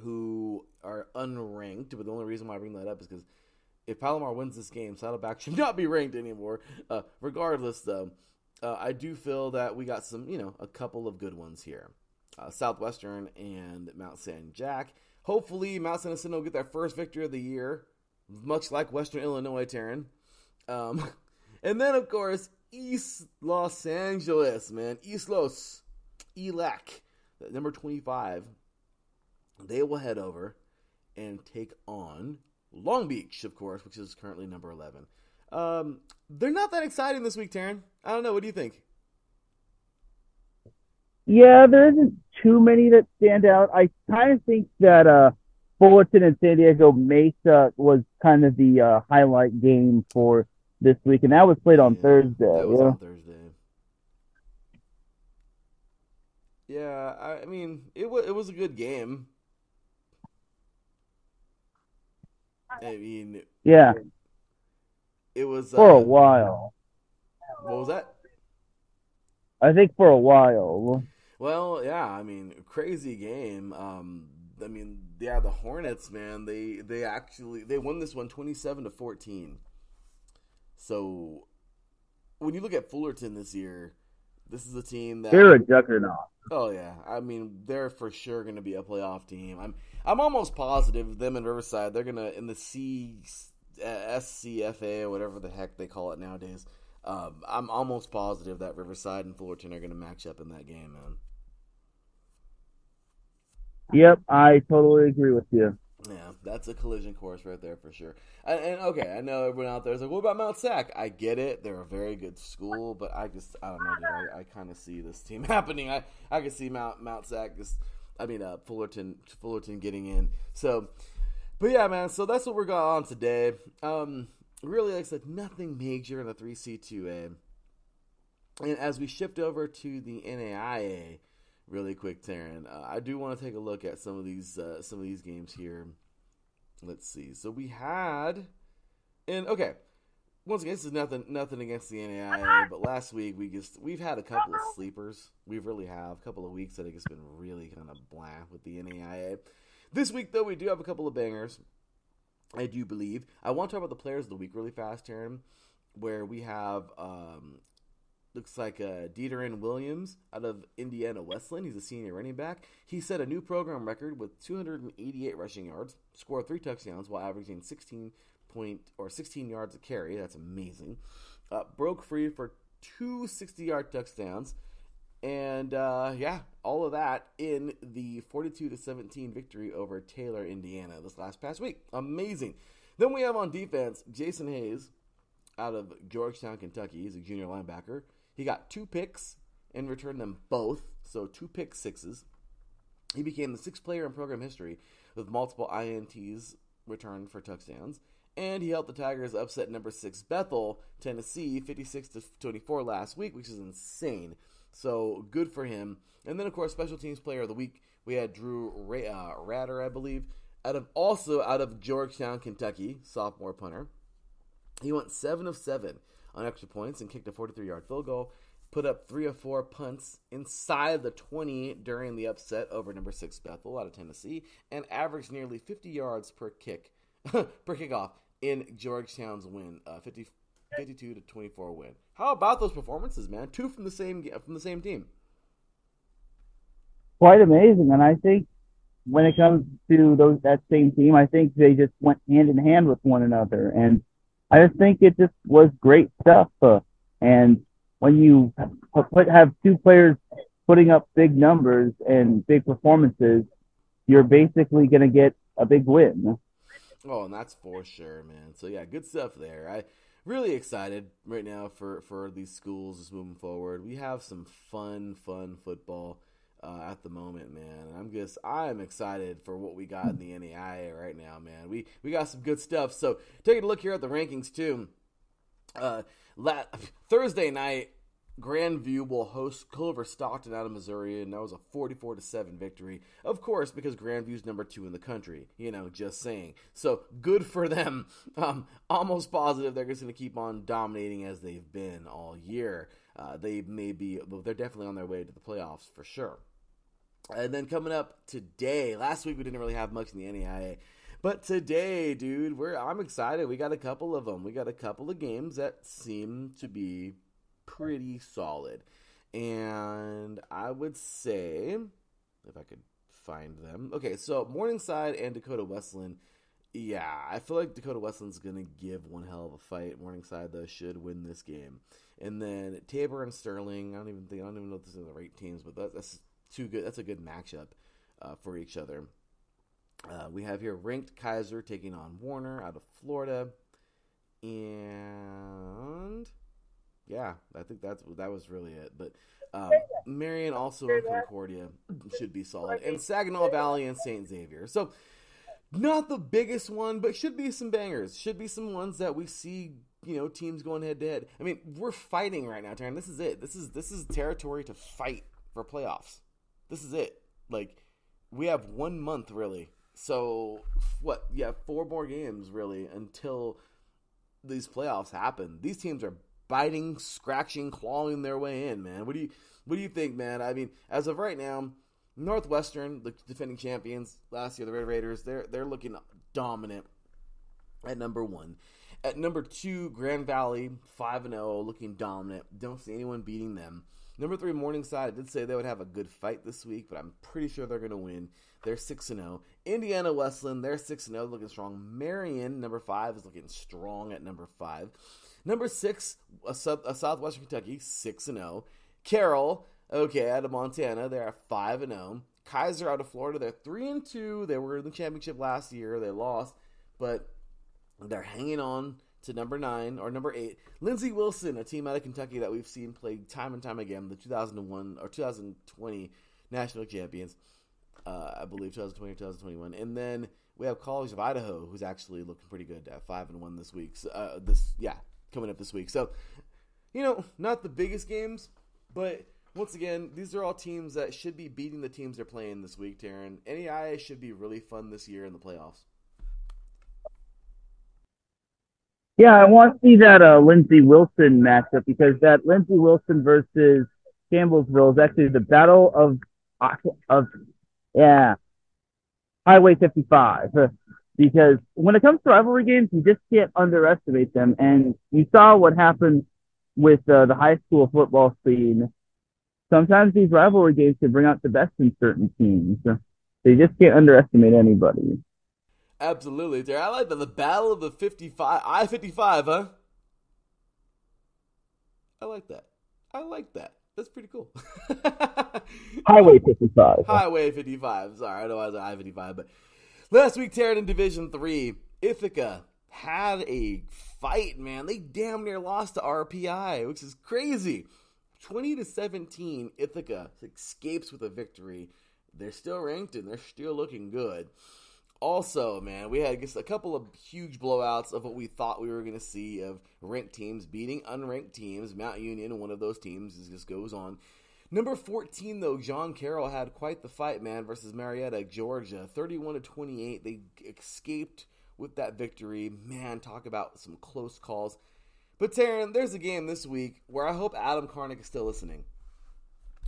who are unranked. But the only reason why I bring that up is because if Palomar wins this game, Saddleback should not be ranked anymore. Regardless, though, I do feel that we got some, a couple of good ones here. Southwestern and Mount San Jac. Hopefully, Mount San Jacinto will get their first victory of the year, much like Western Illinois, Teran. And then, of course, East Los Angeles, man. ELAC, number 25. They will head over and take on Long Beach, of course, which is currently number 11. They're not that exciting this week, Teran. I don't know. What do you think? Yeah, there isn't too many that stand out. I kind of think that Fullerton and San Diego Mesa was kind of the highlight game for this week, and that was played on Thursday. That was on Thursday. Yeah, I mean, it was a good game. I mean, Yeah, it was for a while. what was that? I think for a while. Well, yeah, I mean, crazy game. I mean, yeah, the Hornets, man, they actually they won this one 27-14. So when you look at Fullerton this year, this is a team that They're a juggernaut. oh yeah, I mean they're for sure going to be a playoff team. I'm almost positive them and Riverside they're gonna in the SCFA or whatever the heck they call it nowadays. I'm almost positive that Riverside and Fullerton are going to match up in that game, man. Yep, I totally agree with you. Yeah, that's a collision course right there for sure. And okay, I know everyone out there is like, "What about Mount Sac?" I get it; they're a very good school, but I don't know, dude. I kind of see this team happening. I can see Mount Sac Fullerton getting in. So, but yeah, man. So that's what we're going on today. Really, like I said, nothing major in the 3C2A. And as we shift over to the NAIA, really quick, Teran, I do want to take a look at some of these games here. Let's see. So we had, and okay, once again, this is nothing against the NAIA, but last week we've had a couple of sleepers. We really have a couple of weeks that it's been really kind of blah with the NAIA. This week though, we do have a couple of bangers. I do believe. I want to talk about the players of the week really fast, Teran, where we have looks like Dieterin Williams out of Indiana Wesleyan. He's a senior running back. He set a new program record with 288 rushing yards, scored 3 touchdowns while averaging 16 yards a carry. That's amazing. Broke free for 2 60-yard touchdowns. And yeah, all of that in the 42-17 victory over Taylor, Indiana this past week. Amazing. Then we have on defense Jason Hayes out of Georgetown, Kentucky. He's a junior linebacker. He got 2 picks and returned them both, so 2 pick sixes. He became the 6th player in program history with multiple INTs returned for touchdowns. And he helped the Tigers upset number 6 Bethel, Tennessee, 56-24 last week, which is insane. So good for him. And then, of course, special teams player of the week, we had Drew Ratter, I believe, out of Georgetown, Kentucky, sophomore punter. He went 7 of 7 on extra points and kicked a 43-yard field goal, put up 3 of 4 punts inside the 20 during the upset over number 6 Bethel out of Tennessee, and averaged nearly 50 yards per kickoff in Georgetown's win, 52-24 win. How about those performances, man? 2 from the same team. Quite amazing, and I think when it comes to that same team, I think they just went hand in hand with one another, and I just think it just was great stuff. And when you have 2 players putting up big numbers and big performances, you're basically going to get a big win. Oh, and that's for sure, man. So yeah, good stuff there. I really excited right now for these schools just moving forward. We have some fun football at the moment, man. I'm excited for what we got in the NAIA right now, man. We got some good stuff. So taking a look here at the rankings too. Thursday night, Grandview will host Culver Stockton out of Missouri, and that was a 44-7 victory. Of course, because Grandview's number 2 in the country. Just saying. So good for them. Almost positive they're just going to keep on dominating as they've been all year. They're definitely on their way to the playoffs for sure. And then coming up today, last week we didn't really have much in the NAIA. But today, dude, I'm excited. We got a couple of them. We got a couple of games that seem to be pretty solid. And I would say, if I could find them. Okay, so Morningside and Dakota Wesleyan. Yeah, I feel like Dakota Wesleyan's going to give one hell of a fight. Morningside, though, should win this game. And then Tabor and Sterling. I don't even know if this is the right teams, but that's too good. That's a good matchup for each other. We have here ranked Kaiser taking on Warner out of Florida. And yeah, I think that was really it. But Marion also in Concordia should be solid. And Saginaw Valley and St. Xavier. So not the biggest one, but should be some bangers. Should be some ones that we see, teams going head to head. I mean, we're fighting right now, Taryn. This is it. This is territory to fight for playoffs. This is it. Like, we have 1 month, really. So, what? Yeah, 4 more games, really, until these playoffs happen. These teams are biting, scratching, clawing their way in, man. What do you think, man? I mean, as of right now, Northwestern, the defending champions last year, the Red Raiders, they're looking dominant at number 1. At number 2, Grand Valley, 5-0, looking dominant. Don't see anyone beating them. Number 3, Morningside. I did say they would have a good fight this week, but I'm pretty sure they're going to win. They're 6-0. Indiana Wesleyan, they're 6-0, looking strong. Marion, number 5, is looking strong at number 5. Number 6, Southwestern Kentucky, 6-0. Carroll, okay, out of Montana, they're at 5-0. Kaiser out of Florida, they're 3-2. They were in the championship last year. They lost, but they're hanging on to number 9 or number 8. Lindsey Wilson, a team out of Kentucky that we've seen play time and time again, the 2001 or 2020 national champions, I believe 2020 or 2021. And then we have College of Idaho, who's actually looking pretty good at 5-1 this week. So, coming up this week. So, not the biggest games, but once again, these are all teams that should be beating the teams they're playing this week, Teran. NAIA should be really fun this year in the playoffs. Yeah, I want to see that Lindsey Wilson matchup because that Lindsey Wilson versus Campbellsville is actually the battle of Highway 55. Because when it comes to rivalry games, you just can't underestimate them. And you saw what happened with the high school football scene. Sometimes these rivalry games can bring out the best in certain teams. So you just can't underestimate anybody. Absolutely, Terry. I like that. The Battle of the 55, I-55, huh? I like that. That's pretty cool. Highway 55. Highway 55. Sorry, I know I was I-55, but last week, Terran in Division 3, Ithaca had a fight, man. They damn near lost to RPI, which is crazy. 20-17, Ithaca escapes with a victory. They're still ranked and they're still looking good. Also, man, we had just a couple of huge blowouts of what we thought we were going to see of ranked teams beating unranked teams. Mount Union, one of those teams, just goes on. Number 14, though, John Carroll had quite the fight, man, versus Marietta, Georgia. 31-28. They escaped with that victory. Man, talk about some close calls. But, Teran, there's a game this week where I hope Adam Karnick is still listening.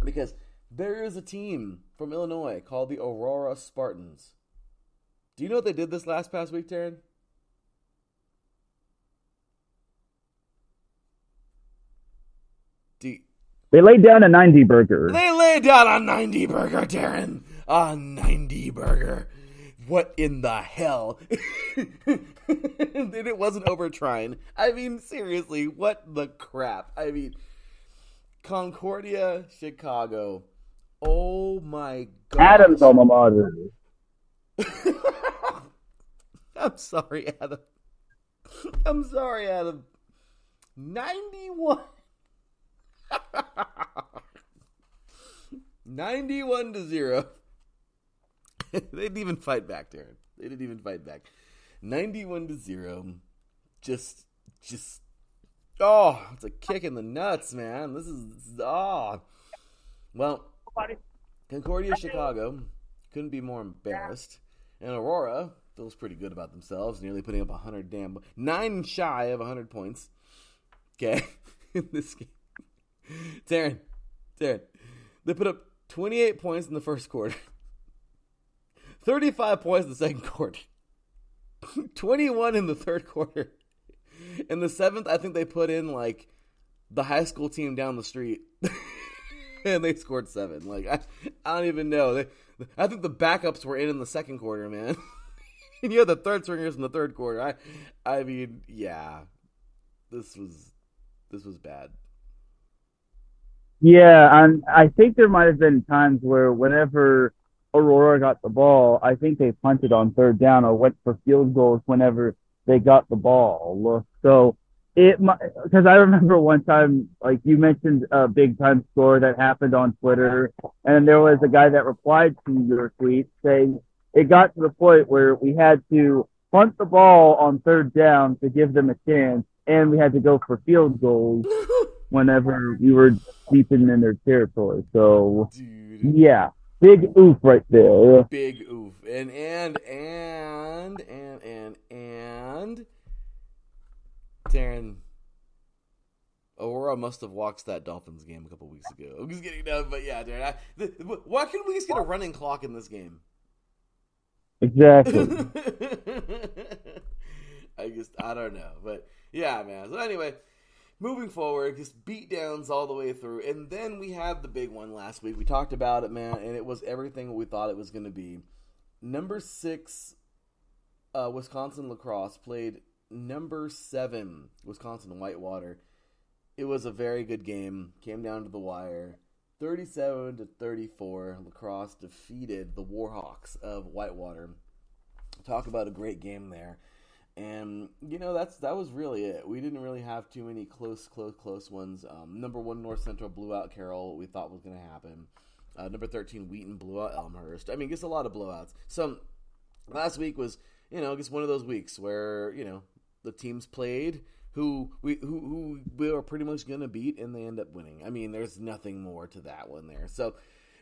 Because there is a team from Illinois called the Aurora Spartans. Do you know what they did this past week, Teran? They laid down a 90 burger. They laid down a 90 burger, Teran. A 90 burger. What in the hell? And it wasn't over trying. I mean, seriously, what the crap? I mean, Concordia, Chicago. Oh my God. Adam's alma mater. I'm sorry, Adam. 91. 91-0. They didn't even fight back, Teran. They didn't even fight back. 91-0. Just, it's a kick in the nuts, man. This is. Well, Concordia, Chicago couldn't be more embarrassed. And Aurora feels pretty good about themselves, nearly putting up 9 shy of 100 points. Okay, in this game. Teran, they put up 28 points in the first quarter, 35 points in the second quarter, 21 in the third quarter. In the seventh, I think they put in like the high school team down the street, and they scored 7. Like I don't even know. I think the backups were in the second quarter, man. And you had the third stringers in the third quarter. I mean, yeah, this was bad. Yeah, and I think there might have been times where whenever Aurora got the ball, I think they punted on third down or went for field goals whenever they got the ball. So because I remember one time, like you mentioned, a big time score that happened on Twitter, and there was a guy that replied to your tweet saying it got to the point where we had to punt the ball on third down to give them a chance, and we had to go for field goals whenever we were deep in their territory. So, dude, yeah. Big oof right there. Big oof. And Teran, Aurora must have watched that Dolphins game a couple weeks ago. I'm just kidding, no, but yeah, Teran, why couldn't we just get a running clock in this game? Exactly. I don't know, but yeah, man. So anyway, moving forward, just beatdowns all the way through, and then we had the big one last week. We talked about it, man, and it was everything we thought it was going to be. Number 6, Wisconsin lacrosse played number 7, Wisconsin Whitewater. It was a very good game. Came down to the wire. 37-34, lacrosse defeated the Warhawks of Whitewater. Talk about a great game there. And, that was really it. We didn't really have too many close ones. Number 1, North Central blew out Carroll. We thought was going to happen. Number 13, Wheaton blew out Elmhurst. I mean, just a lot of blowouts. So, last week was, just one of those weeks where, the teams played who we were pretty much going to beat, and they end up winning. I mean, there's nothing more to that one there. So,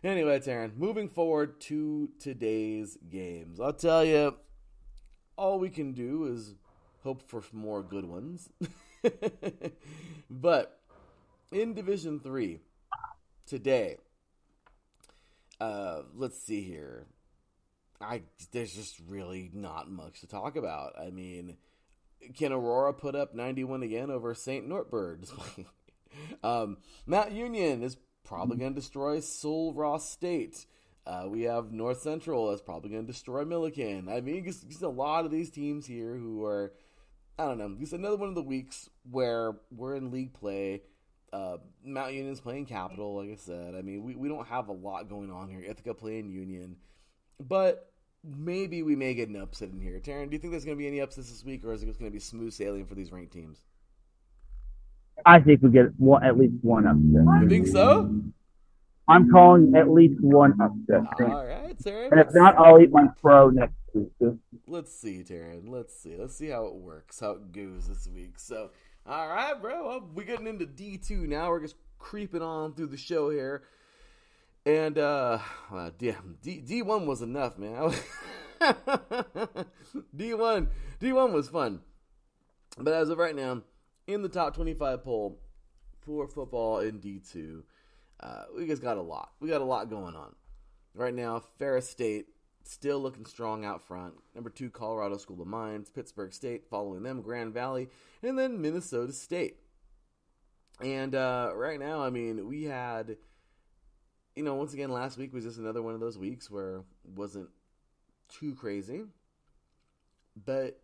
anyway, Teran, moving forward to today's games. I'll tell you, all we can do is hope for more good ones. But in Division 3, today, let's see here. There's just really not much to talk about. I mean, can Aurora put up 91 again over St. Norbert? Mount Union is probably going to destroy Sul Ross State. We have North Central that's probably going to destroy Milliken. I mean, just a lot of these teams here who are, I don't know, just another one of the weeks where we're in league play. Mount Union's playing Capital, like I said. I mean, we don't have a lot going on here. Ithaca playing Union. But maybe we may get an upset in here. Teran, do you think there's going to be any upsets this week, or is it just going to be smooth sailing for these ranked teams? I think we get at least one upset. You think so? I'm calling at least one upset. All right, Teran. And if not, I'll eat my crow next week. Let's see, Teran. Let's see how it works, how it goes this week. So, all right, bro. Well, we're getting into D2 now. We're just creeping on through the show here. And, D1 was enough, man. D1 was fun. But as of right now, in the top 25 poll for football in D2, we just got a lot. We got a lot going on. Right now, Ferris State still looking strong out front. Number 2, Colorado School of Mines. Pittsburgh State following them. Grand Valley. And then Minnesota State. And right now, I mean, we had... once again, last week was just another one of those weeks where it wasn't too crazy. But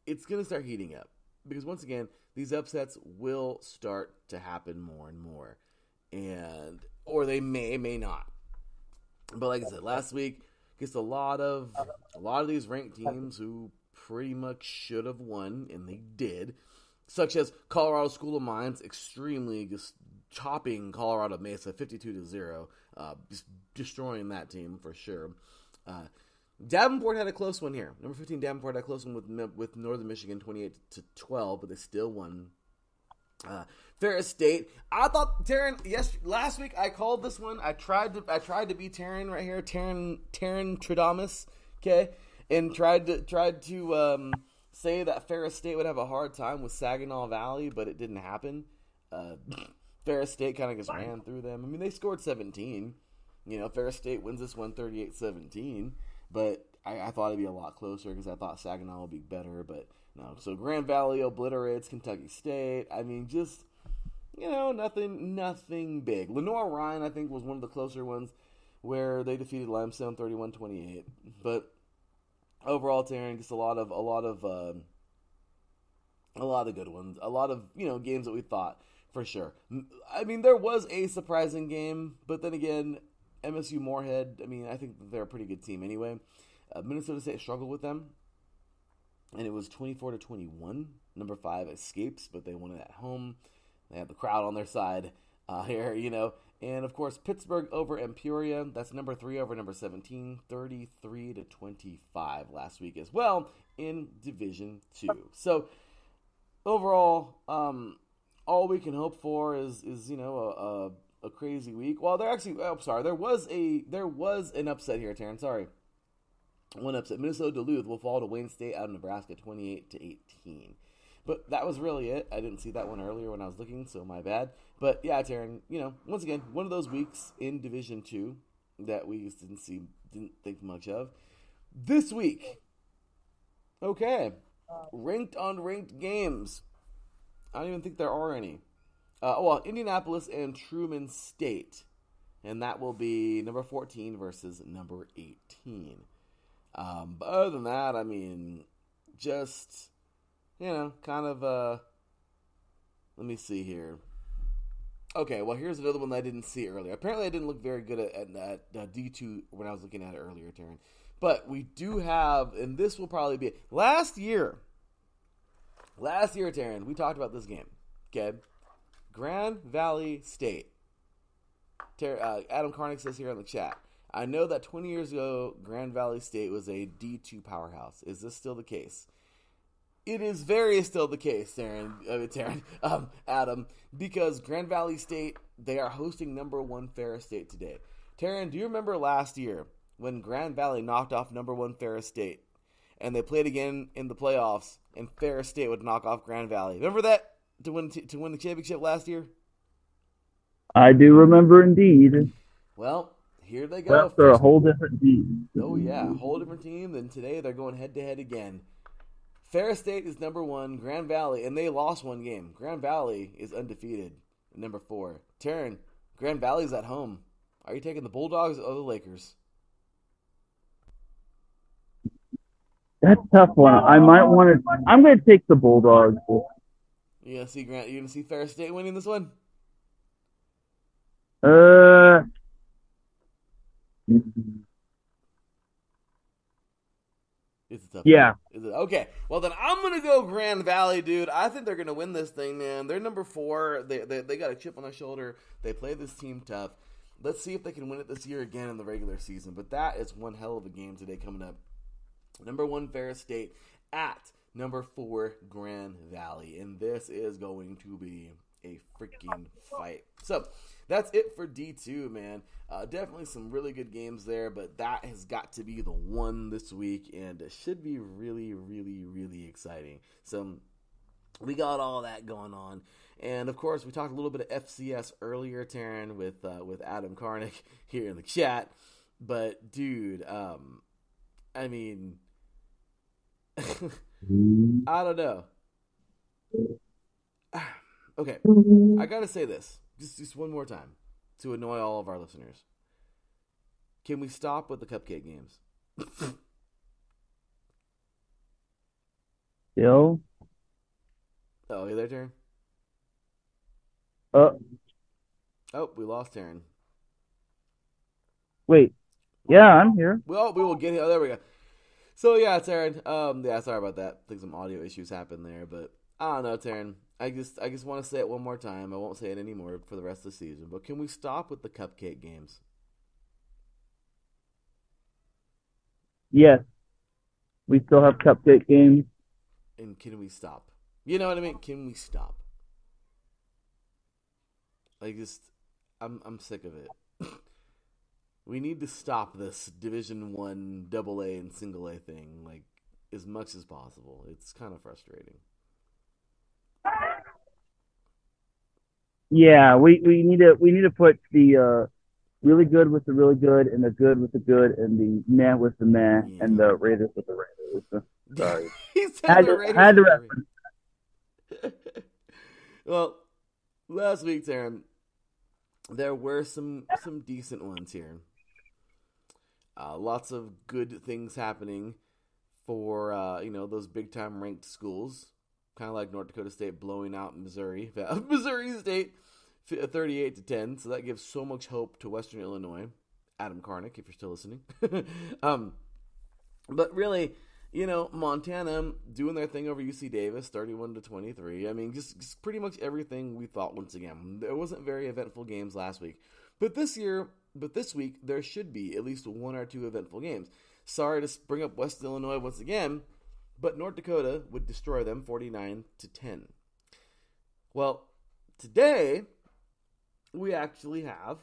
it's going to start heating up. Because once again, these upsets will start to happen more and more. Or they may not. But like I said, last week, just a lot of these ranked teams who pretty much should have won, and they did. Such as Colorado School of Mines, extremely just chopping Colorado Mesa 52-0, just destroying that team for sure. Davenport had a close one here. Number 15 Davenport had a close one with Northern Michigan 28-12, but they still won. Ferris State. I thought Teran. Yes, last week I called this one. I tried to be Teran right here. Teran Tradamus. Okay, and tried to say that Ferris State would have a hard time with Saginaw Valley, but it didn't happen. Ferris State kind of just ran through them. I mean, they scored 17. Ferris State wins this one 38-17. But I thought it'd be a lot closer because I thought Saginaw would be better. But no. So Grand Valley obliterates Kentucky State. I mean, just, nothing big. Lenore-Ryan, I think, was one of the closer ones where they defeated Limestone 31-28. But overall, Teran, just a lot of good ones. A lot of, games that we thought for sure. I mean, there was a surprising game, but then again, MSU Moorhead, I mean, I think they're a pretty good team anyway. Minnesota State struggled with them, and it was 24-21. Number 5 escapes, but they won it at home. They have the crowd on their side here, And, of course, Pittsburgh over Emporia. That's number 3 over number 17, 33-25 last week as well in Division 2. So, overall, all we can hope for is a a crazy week. Well, there was an upset here, Teran. Sorry. One upset. Minnesota Duluth will fall to Wayne State out of Nebraska 28-18. But that was really it. I didn't see that one earlier when I was looking, so my bad. But yeah, Teran, once again, one of those weeks in Division 2 that we just didn't think much of. This week, okay, ranked on ranked games. I don't even think there are any. Indianapolis and Truman State. And that will be number 14 versus number 18. But other than that, I mean, just, kind of, let me see here. Okay, well, here's another one that I didn't see earlier. Apparently, I didn't look very good at D2 when I was looking at it earlier, Teran. But we do have, and this will probably be, last year, Teran, we talked about this game, okay? Grand Valley State. Adam Karnick says here in the chat, I know that 20 years ago, Grand Valley State was a D2 powerhouse. Is this still the case? It is very still the case, Adam, because Grand Valley State, they are hosting number 1 Ferris State today. Teran, do you remember last year when Grand Valley knocked off number 1 Ferris State, and they played again in the playoffs, and Ferris State would knock off Grand Valley? Remember that to win the championship last year? I do remember indeed. Well, here they go. Well, they're a whole different team. Oh yeah, a whole different team. And today they're going head to head again. Ferris State is number 1, Grand Valley, and they lost one game. Grand Valley is undefeated, number 4. Teran, Grand Valley's at home. Are you taking the Bulldogs or the Lakers? That's a tough one. I'm going to take the Bulldogs. You gonna see Ferris State winning this one? It's a tough one. Is it? Okay. Well, then I'm going to go Grand Valley, dude. I think they're going to win this thing, man. They're number 4. They got a chip on their shoulder. They play this team tough. Let's see if they can win it this year again in the regular season. But that is one hell of a game today coming up. Number 1 Ferris State at number 4 Grand Valley. And this is going to be a freaking fight. So that's it for D2, man. Definitely some really good games there, but that has got to be the one this week, and it should be really, really, really exciting. So we got all that going on. And, of course, we talked a little bit of FCS earlier, Teran, with Adam Karnick here in the chat. But, dude, I mean, I don't know. Okay, I got to say this just one more time to annoy all of our listeners. Can we stop with the cupcake games? Yo? Oh, you there, Teran? Oh, we lost Teran. Wait. Yeah, I'm here. Well, we will get here. Oh, there we go. So, yeah, Teran. Yeah, sorry about that. I think some audio issues happened there, but I don't know, Teran. I just want to say it one more time. I won't say it anymore for the rest of the season. But can we stop with the cupcake games? Yes. We still have cupcake games. And can we stop? You know what I mean? Can we stop? I'm sick of it. We need to stop this Division 1 AA and single A thing, as much as possible. It's kind of frustrating. Yeah, we need to put the really good with the really good, and the good with the good, and the meh with the meh, and the Raiders with the Raiders. Sorry, he said had to reference. Well, last week, Teran, there were some decent ones here. Lots of good things happening for those big time ranked schools. Kind of like North Dakota State blowing out Missouri State 38-10. So that gives so much hope to Western Illinois. Adam Karnick, if you're still listening. But really, Montana doing their thing over UC Davis, 31-23. I mean, just pretty much everything we thought once again. There wasn't very eventful games last week. But this week, there should be at least 1 or 2 eventful games. Sorry to bring up West Illinois once again, but North Dakota would destroy them 49-10. Well, today, we actually have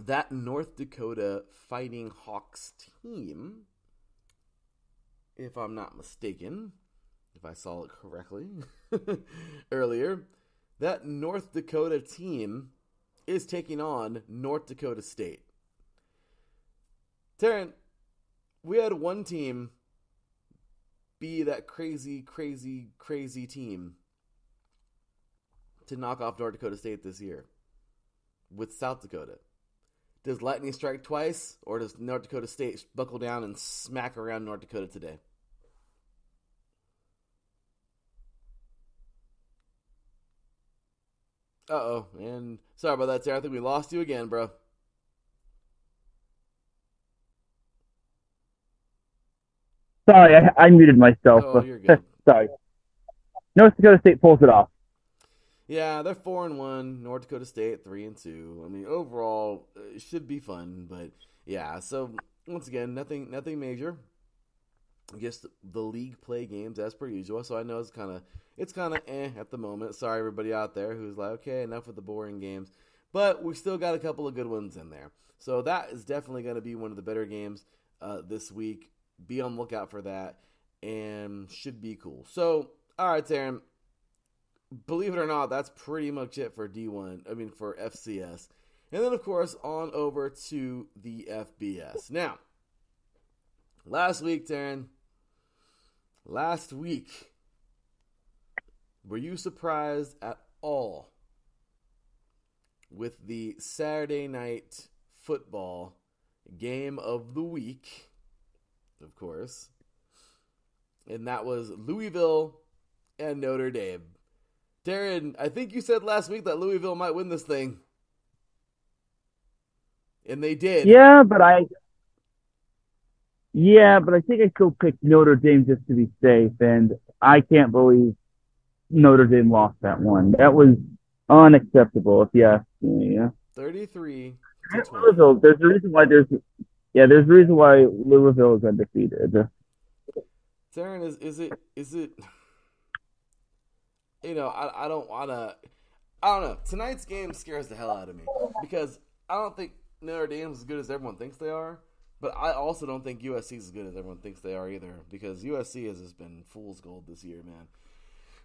that North Dakota Fighting Hawks team, if I'm not mistaken, if I saw it correctly earlier, that North Dakota team is taking on North Dakota State. Teran, we had one team be that crazy team to knock off North Dakota State this year with South Dakota. Does lightning strike twice, or does North Dakota State buckle down and smack around North Dakota today? Uh-oh, and sorry about that, Sarah. I think we lost you again, bro. Sorry, I muted myself. Oh, you're good. Sorry. North Dakota State pulls it off. Yeah, they're 4-1. North Dakota State 3-2. I mean, overall, it should be fun, but yeah. So once again, nothing major. Just the league play games as per usual. So I know it's kind of at the moment. Sorry everybody out there who's like, okay, enough with the boring games, but we still got a couple of good ones in there. So that is definitely going to be one of the better games this week. Be on the lookout for that, and should be cool. So all right, Teran. Believe it or not, that's pretty much it for D1. I mean, for FCS. And then, of course, on over to the FBS. Now, last week, Teran, were you surprised at all with the Saturday night football game of the week, of course? And that was Louisville and Notre Dame. Teran, I think you said last week that Louisville might win this thing. And they did. Yeah, but I think I still picked Notre Dame just to be safe, and I can't believe Notre Dame lost that one. That was unacceptable, if you ask me. 33-20. Louisville, there's a reason why Louisville is undefeated. Teran, is it I don't know. Tonight's game scares the hell out of me because I don't think Notre Dame's as good as everyone thinks they are, but I also don't think USC is as good as everyone thinks they are either because USC has just been fool's gold this year, man.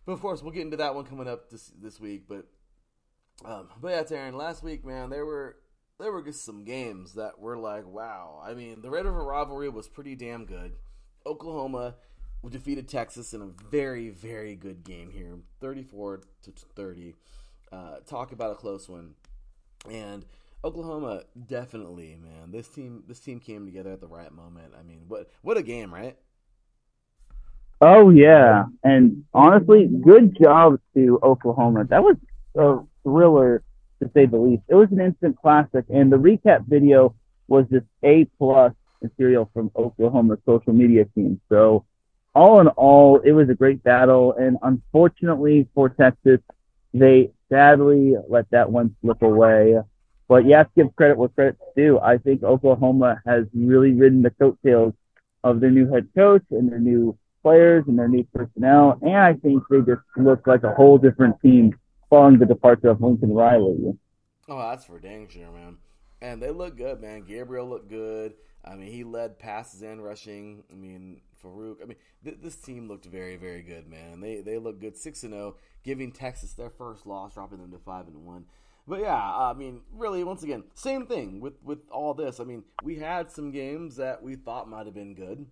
But of course, we'll get into that one coming up this week. But yeah, Teran, last week, man, there were just some games that were like, wow. I mean, the Red River rivalry was pretty damn good. Oklahoma defeated Texas in a very, very good game here, 34-30. Talk about a close one. And Oklahoma definitely, man. This team came together at the right moment. I mean, what a game, right? Oh yeah, and honestly, good job to Oklahoma. That was a thriller to say the least. It was an instant classic, and the recap video was just A+ material from Oklahoma's social media team. So all in all, it was a great battle, and unfortunately for Texas, they sadly let that one slip away. But you have to give credit where credit's due. I think Oklahoma has really ridden the coattails of their new head coach and their new players and their new personnel, and I think they just look like a whole different team following the departure of Lincoln Riley. Oh, that's for dang sure, man. And they look good, man. Gabriel looked good. I mean, he led passes and rushing. I mean, Farouk. I mean, this team looked very, very good, man. They look good, 6-0, giving Texas their first loss, dropping them to 5-1. But yeah, I mean, really, once again, same thing with all this. I mean, we had some games that we thought might have been good,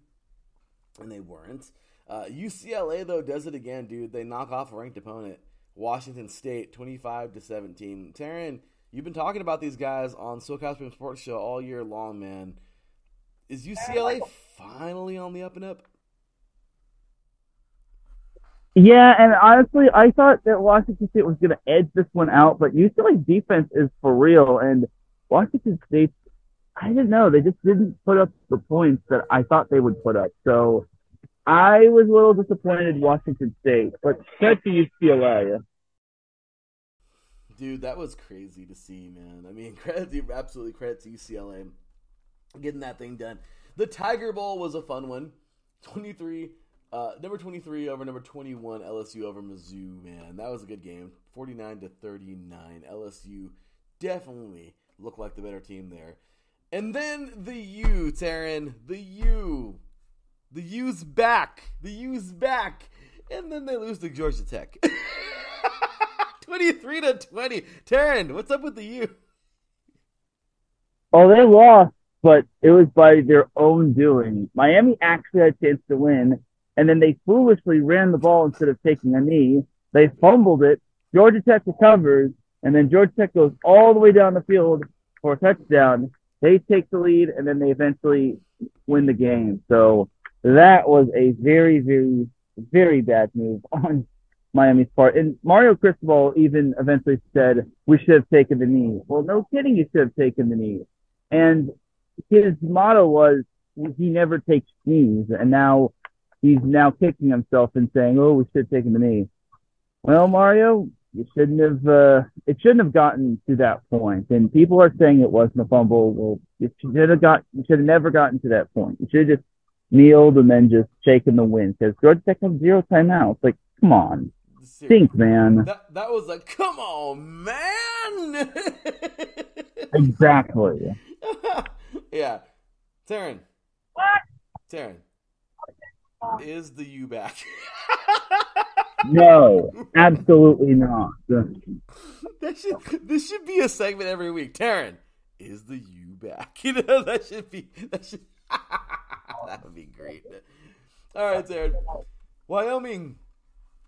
and they weren't. UCLA though does it again, dude. They knock off a ranked opponent, Washington State, 25-17. Teran, you've been talking about these guys on SoCal Supreme Sports Show all year long, man. Is UCLA finally on the up and up? Yeah, and honestly, I thought that Washington State was going to edge this one out, but UCLA's defense is for real, and Washington State, I didn't know. They just didn't put up the points that I thought they would put up. So I was a little disappointed in Washington State, but credit to UCLA. Dude, that was crazy to see, man. I mean, absolutely credit to UCLA getting that thing done. The Tiger Bowl was a fun one. Number 23 over number 21, LSU over Mizzou, man. That was a good game. 49-39. LSU definitely look like the better team there. And then the U, Teran, the U. The U's back. The U's back. And then they lose to Georgia Tech. 23-20. Teran, what's up with the U? Oh, they lost, but it was by their own doing. Miami actually had a chance to win, and then they foolishly ran the ball instead of taking a knee. They fumbled it. Georgia Tech recovers, and then Georgia Tech goes all the way down the field for a touchdown. They take the lead, and then they eventually win the game. So that was a very, very, very bad move on Miami's part. And Mario Cristobal even eventually said, we should have taken the knee. Well, no kidding, you should have taken the knee. And his motto was, he never takes knees. And now he's now kicking himself and saying, oh, we should have taken the knee. Well, Mario, you shouldn't have. It shouldn't have gotten to that point. And people are saying it wasn't a fumble. Well, you should have never gotten to that point. You should have just kneeled and then just shaken the win. Because Georgia Tech has 0 timeouts. Like, come on, think, man. That was like, come on, man. Exactly. Yeah, Teran. What? Teran, is the U back? No, absolutely not. This should be a segment every week. Teran, is the U back? You know, that should that would be great. All right, Teran. Wyoming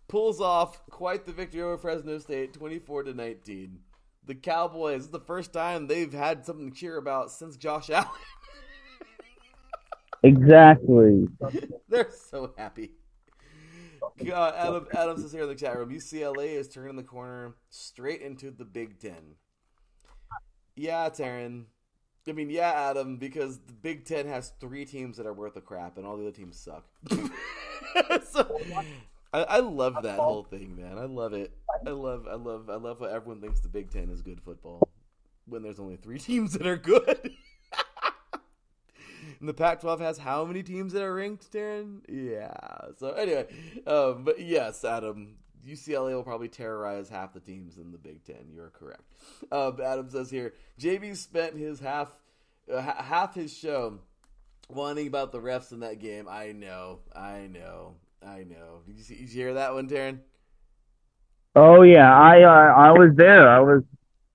pulls off quite the victory over Fresno State, 24-19. The Cowboys, this is the first time they've had something to cheer about since Josh Allen. Exactly. They're so happy. Adam says here in the chat room, UCLA is turning the corner straight into the Big Ten. Yeah, Teran. I mean, yeah, Adam, because the Big Ten has 3 teams that are worth a crap, and all the other teams suck. So, I love that whole thing, man. I love it. I love how everyone thinks the Big Ten is good football when there's only 3 teams that are good. And the Pac-12 has how many teams that are ranked, Teran? Yeah. So anyway, but yes, Adam, UCLA will probably terrorize half the teams in the Big Ten. You're correct. Adam says here, JB spent his half his show whining about the refs in that game. I know. Did you hear that one, Teran? Oh yeah, I was there. I was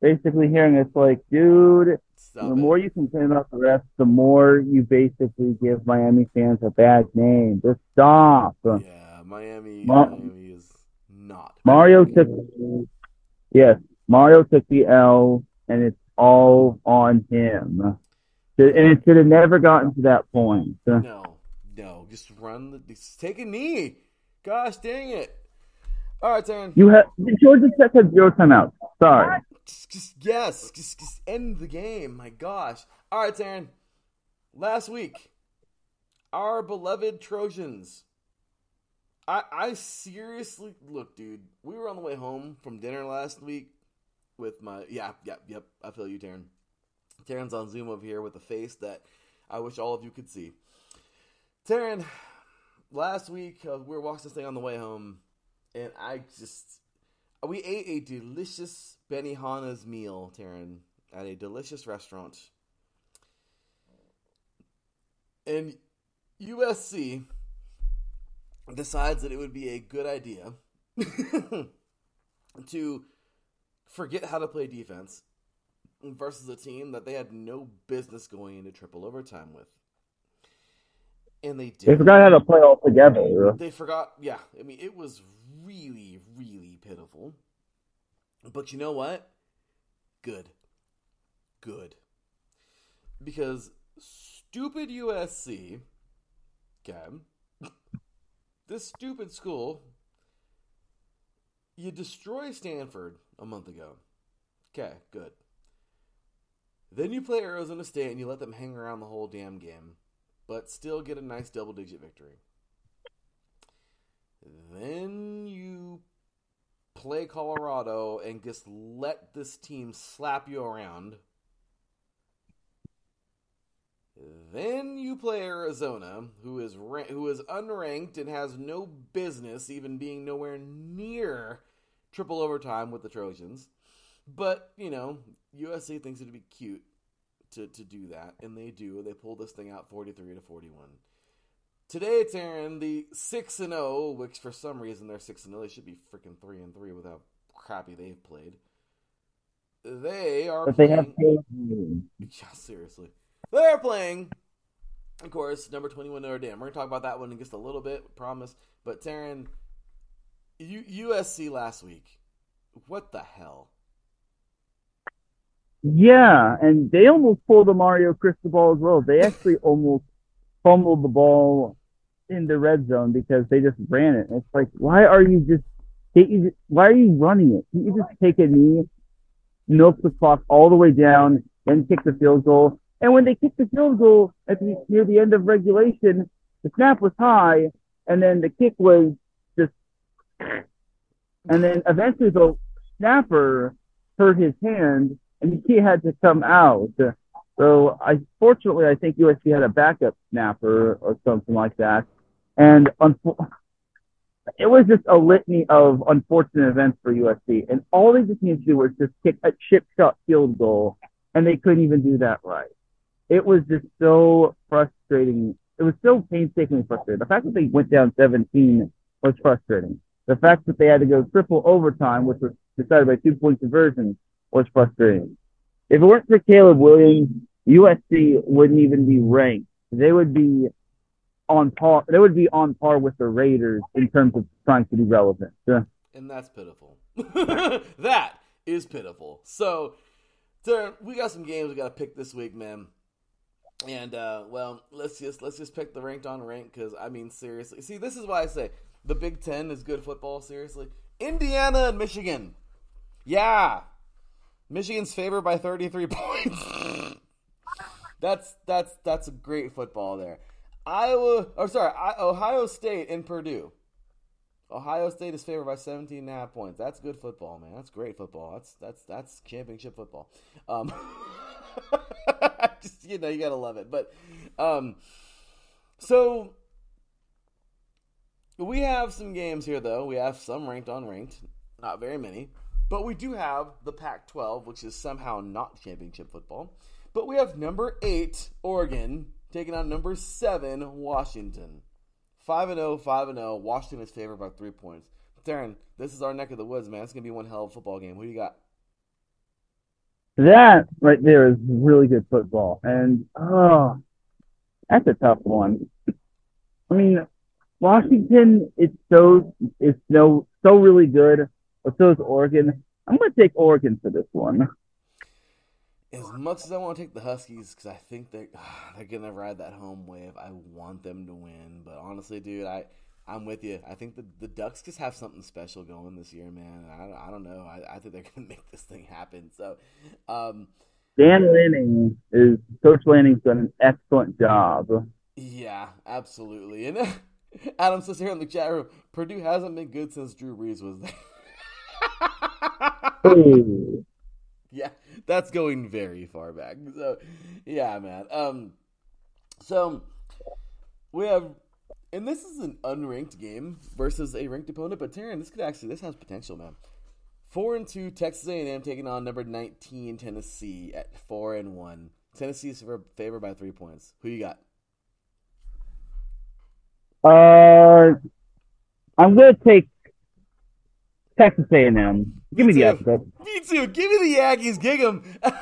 basically hearing it's like, dude, the more you complain about the refs, the more you basically give Miami fans a bad name. Just stop. Yeah, Miami is not. Mario took the L, and it's all on him. And it should have never gotten to that point. No, just take a knee. Gosh dang it! All right, Teran. Georgia Tech had 0 timeouts. Sorry. Just end the game. My gosh. All right, Teran. Last week, our beloved Trojans. I seriously look, dude. We were on the way home from dinner last week with my yep. I feel you, Teran. Teran's on Zoom over here with a face that I wish all of you could see. Teran, last week we were watching this thing on the way home, and we ate a delicious Benihana's meal, Teran, at a delicious restaurant. And USC decides that it would be a good idea to forget how to play defense versus a team that they had no business going into triple overtime with. And they did. They forgot how to play altogether. They forgot, yeah. I mean, it was really, really pitiful. But you know what? Good. Because stupid USC, okay, this stupid school, you destroy Stanford a month ago. Okay, good. Then you play Arizona State and you let them hang around the whole damn game, but still get a nice double-digit victory. Then you play Colorado and just let this team slap you around. Then you play Arizona, who is unranked and has no business even being nowhere near triple overtime with the Trojans. But, USC thinks it'd be cute to do that, and they do. They pull this thing out 43-41. Today, Teran, the 6-0, which for some reason they're 6-0, they should be freaking 3-3 with how crappy they've played. They are But playing. they have Yeah, seriously. They're playing, of course, number 21 Notre Dame. We're going to talk about that one in just a little bit, promise. But, Teran, USC last week, what the hell? Yeah, and they almost pulled a Mario Cristobal as well. They actually almost fumbled the ball in the red zone because they just ran it. And it's like, why are you running it? Can't you just take a knee, milk the clock all the way down, then kick the field goal? And when they kicked the field goal near the end of regulation, the snap was high, and then the kick was just, and then eventually the snapper hurt his hand, and he had to come out. So fortunately, I think USC had a backup snapper or something like that. And it was just a litany of unfortunate events for USC. And all they just needed to do was just kick a chip shot field goal, and they couldn't even do that right. It was just so frustrating. It was so painstakingly frustrating. The fact that they went down 17 was frustrating. The fact that they had to go triple overtime, which was decided by 2-point conversion, was frustrating. If it weren't for Caleb Williams, USC wouldn't even be ranked. They would be on par. They would be on par with the Raiders in terms of trying to be relevant. And that's pitiful. That is pitiful. So, we got some games we got to pick this week, man. And let's just pick the ranked on ranked because seriously. See, this is why I say the Big Ten is good football. Seriously, Indiana and Michigan. Yeah. Michigan's favored by 33 points. That's a great football there. Ohio State and Purdue. Ohio State is favored by 17.5 points. That's good football, man. That's great football. That's championship football. Just you gotta love it. But so we have some games here, though. We have some ranked on ranked, not very many. But we do have the Pac-12, which is somehow not championship football. But we have number 8, Oregon, taking on number 7, Washington. 5-0, 5-0. Washington is favored by 3 points. Teran, this is our neck of the woods, man. It's going to be one hell of a football game. Who do you got? That right there is really good football. And, that's a tough one. Washington is so really good. But so is Oregon. I'm going to take Oregon for this one. As much as I want to take the Huskies, because I think they're going to ride that home wave, I want them to win. But honestly, dude, I'm with you. I think the Ducks just have something special going this year, man. I don't know. I think they're going to make this thing happen. So, Coach Lanning's done an excellent job. Yeah, absolutely. And Adam says here in the chat room, Purdue hasn't been good since Drew Brees was there. Yeah, that's going very far back. So, yeah, man. So we have, and this is an unranked game versus a ranked opponent. But Teran, this has potential, man. 4-2 Texas A&M taking on number 19 Tennessee at 4-1. Tennessee is favored by 3 points. Who you got? I'm going to take Texas A&M. Give me the Aggies. Me too. Give me the Aggies. Gig 'em. I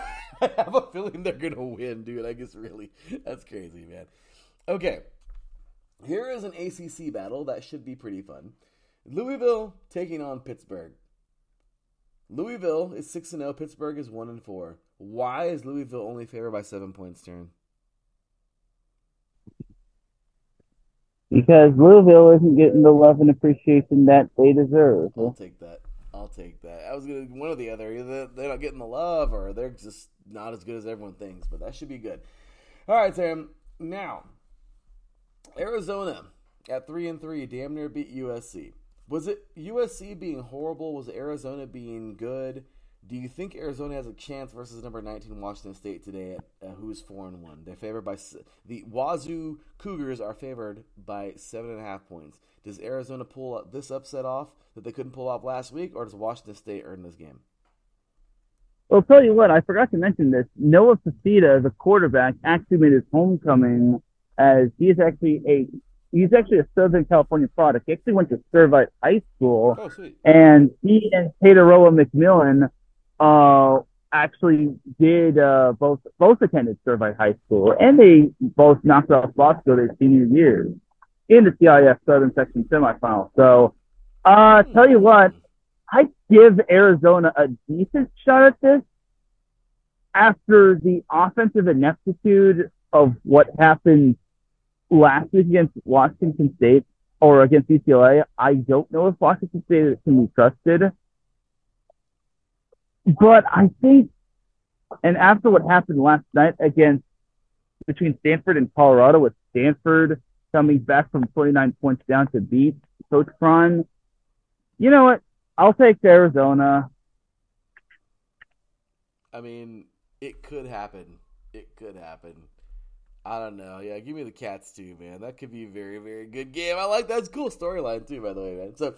have a feeling they're going to win, dude. I guess really. That's crazy, man. Okay. Here is an ACC battle that should be pretty fun. Louisville taking on Pittsburgh. Louisville is 6-0. Pittsburgh is 1-4. Why is Louisville only favored by 7 points, Teran? Because Louisville isn't getting the love and appreciation that they deserve. I'll take that. I was going to one or the other. Either they're not getting the love or they're just not as good as everyone thinks. But that should be good. All right, Sam. Now, Arizona at 3-3 damn near beat USC. Was it USC being horrible? Was Arizona being good? Do you think Arizona has a chance versus number 19 Washington State today at who's 4-1? They're favored by the Wazoo Cougars are favored by 7.5 points. Does Arizona pull this upset off that they couldn't pull off last week, or does Washington State earn this game? Well, I'll tell you what, I forgot to mention this. Noah Facita, the quarterback, actually made his homecoming as he's actually a Southern California product. He actually went to Servite High School, Oh, sweet. and he and Tateroa McMillan actually did both attended Servite High School, and they both knocked off Bosco their senior years in the CIF Southern Section semifinal. So, tell you what, I give Arizona a decent shot at this after the offensive ineptitude of what happened last week against Washington State or against UCLA. I don't know if Washington State can be trusted, but I think, and after what happened last night between Stanford and Colorado, with Stanford coming back from 29 points down to beat Coach Cron, you know what? I'll take Arizona. I mean, it could happen. It could happen. I don't know. Yeah, give me the Cats too, man. That could be a very, very good game. I like that. It's a cool storyline too, by the way, man. So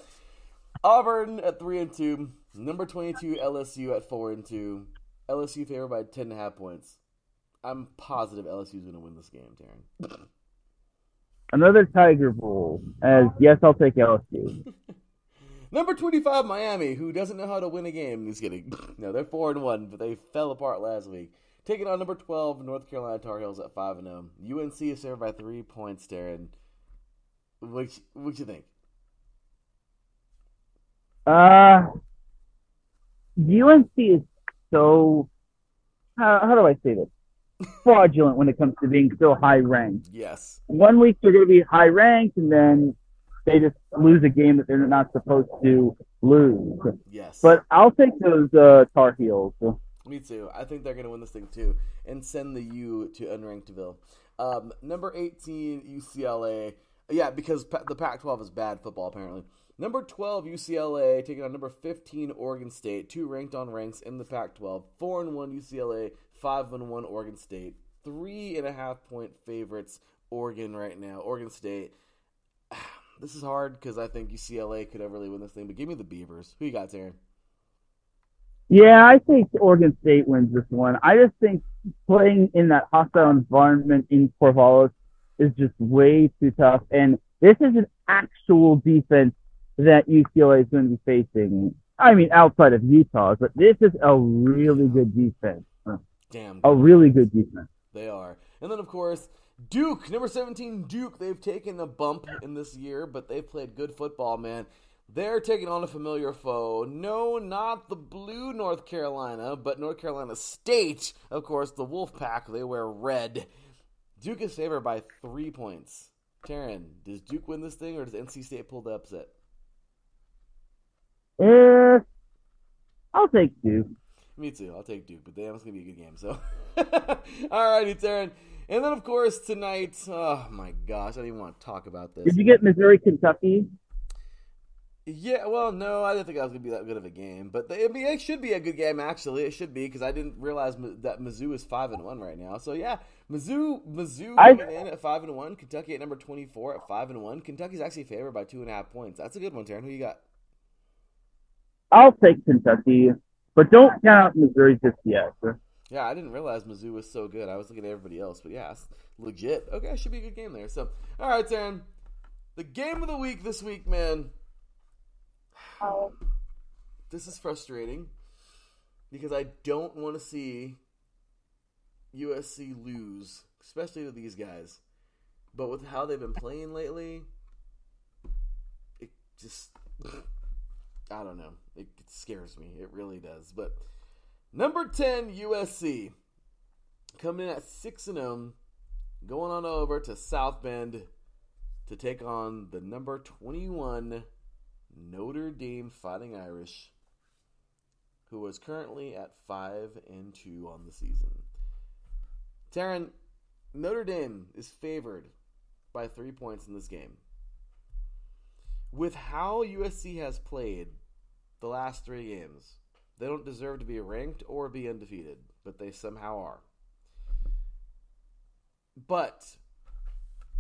Auburn at 3-2, number 22 LSU at 4-2. LSU favored by 10.5 points. I'm positive LSU's going to win this game, Teran. Another Tiger Bowl. As yes, I'll take LSU. Number 25 Miami, who doesn't know how to win a game. Just kidding. No, they're 4-1, but they fell apart last week. Taking on number 12 North Carolina Tar Heels at 5-0. UNC is favored by 3 points, Teran. What you think? UNC is so, how do I say this? Fraudulent when it comes to being so high ranked. Yes. 1 week they're going to be high ranked, and then they just lose a game that they're not supposed to lose. Yes. But I'll take those Tar Heels. Me too. I think they're going to win this thing too and send the U to unrankedville. Number 18 UCLA. Yeah, because the Pac-12 is bad football apparently. Number 12 UCLA taking on number 15 Oregon State. 2 ranked on ranks in the Pac-12. 4-1 UCLA. 5-1 Oregon State. 3.5 point favorites Oregon right now. Oregon State. This is hard because I think UCLA could really win this thing. But give me the Beavers. Who you got, Teran? Yeah, I think Oregon State wins this one. I just think playing in that hostile environment in Corvallis is just way too tough. And this is an actual defense that UCLA is going to be facing. I mean, outside of Utah, but this is a really good defense. Damn. A really good defense. They are. And then, of course, Duke, number 17 Duke. They've taken a bump in this year, but they've played good football, man. They're taking on a familiar foe. No, not the blue North Carolina, but North Carolina State. Of course, the Wolfpack. They wear red. Duke is favored by 3 points. Teran, does Duke win this thing, or does NC State pull the upset? I'll take Duke. Me too. I'll take Duke, but damn, it's going to be a good game. So, alrighty, Teran. And then, of course, tonight, oh my gosh, I don't even want to talk about this. Did you get Missouri, Kentucky? Yeah, well, no, I didn't think that was going to be that good of a game. But it should be a good game, actually. It should be, because I didn't realize that Mizzou is 5-1 right now. So, yeah, Mizzou coming in at 5-1. Kentucky at number 24 at 5-1. Kentucky's actually favored by 2.5 points. That's a good one, Teran. Who you got? I'll take Kentucky, but don't count out Missouri just yet. Yeah, I didn't realize Mizzou was so good. I was looking at everybody else, but yeah, it's legit. Okay, it should be a good game there. So, all right, Teran. The game of the week this week, man. This is frustrating because I don't want to see USC lose, especially to these guys. But with how they've been playing lately, it just, I don't know. It scares me. It really does. But number 10, USC, coming in at 6-0, going on over to South Bend to take on the number 21 Notre Dame Fighting Irish, who is currently at 5-2 on the season. Teran, Notre Dame is favored by 3 points in this game. With how USC has played the last 3 games, they don't deserve to be ranked or be undefeated, but they somehow are. But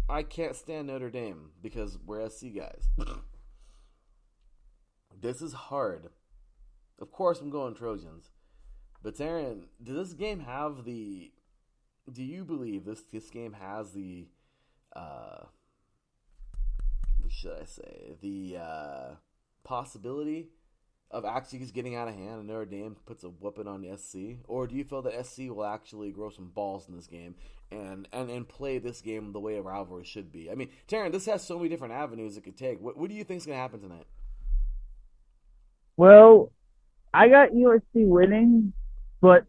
I can't stand Notre Dame because we're SC guys. This is hard. Of course, I'm going Trojans. But Teran, does this game have the? Do you believe this game has the? What should I say? The possibility of actually just getting out of hand and Notre Dame puts a whooping on the SC? Or do you feel that SC will actually grow some balls in this game and play this game the way a rivalry should be? I mean, Teran, this has so many different avenues it could take. What do you think is going to happen tonight? Well, I got USC winning, but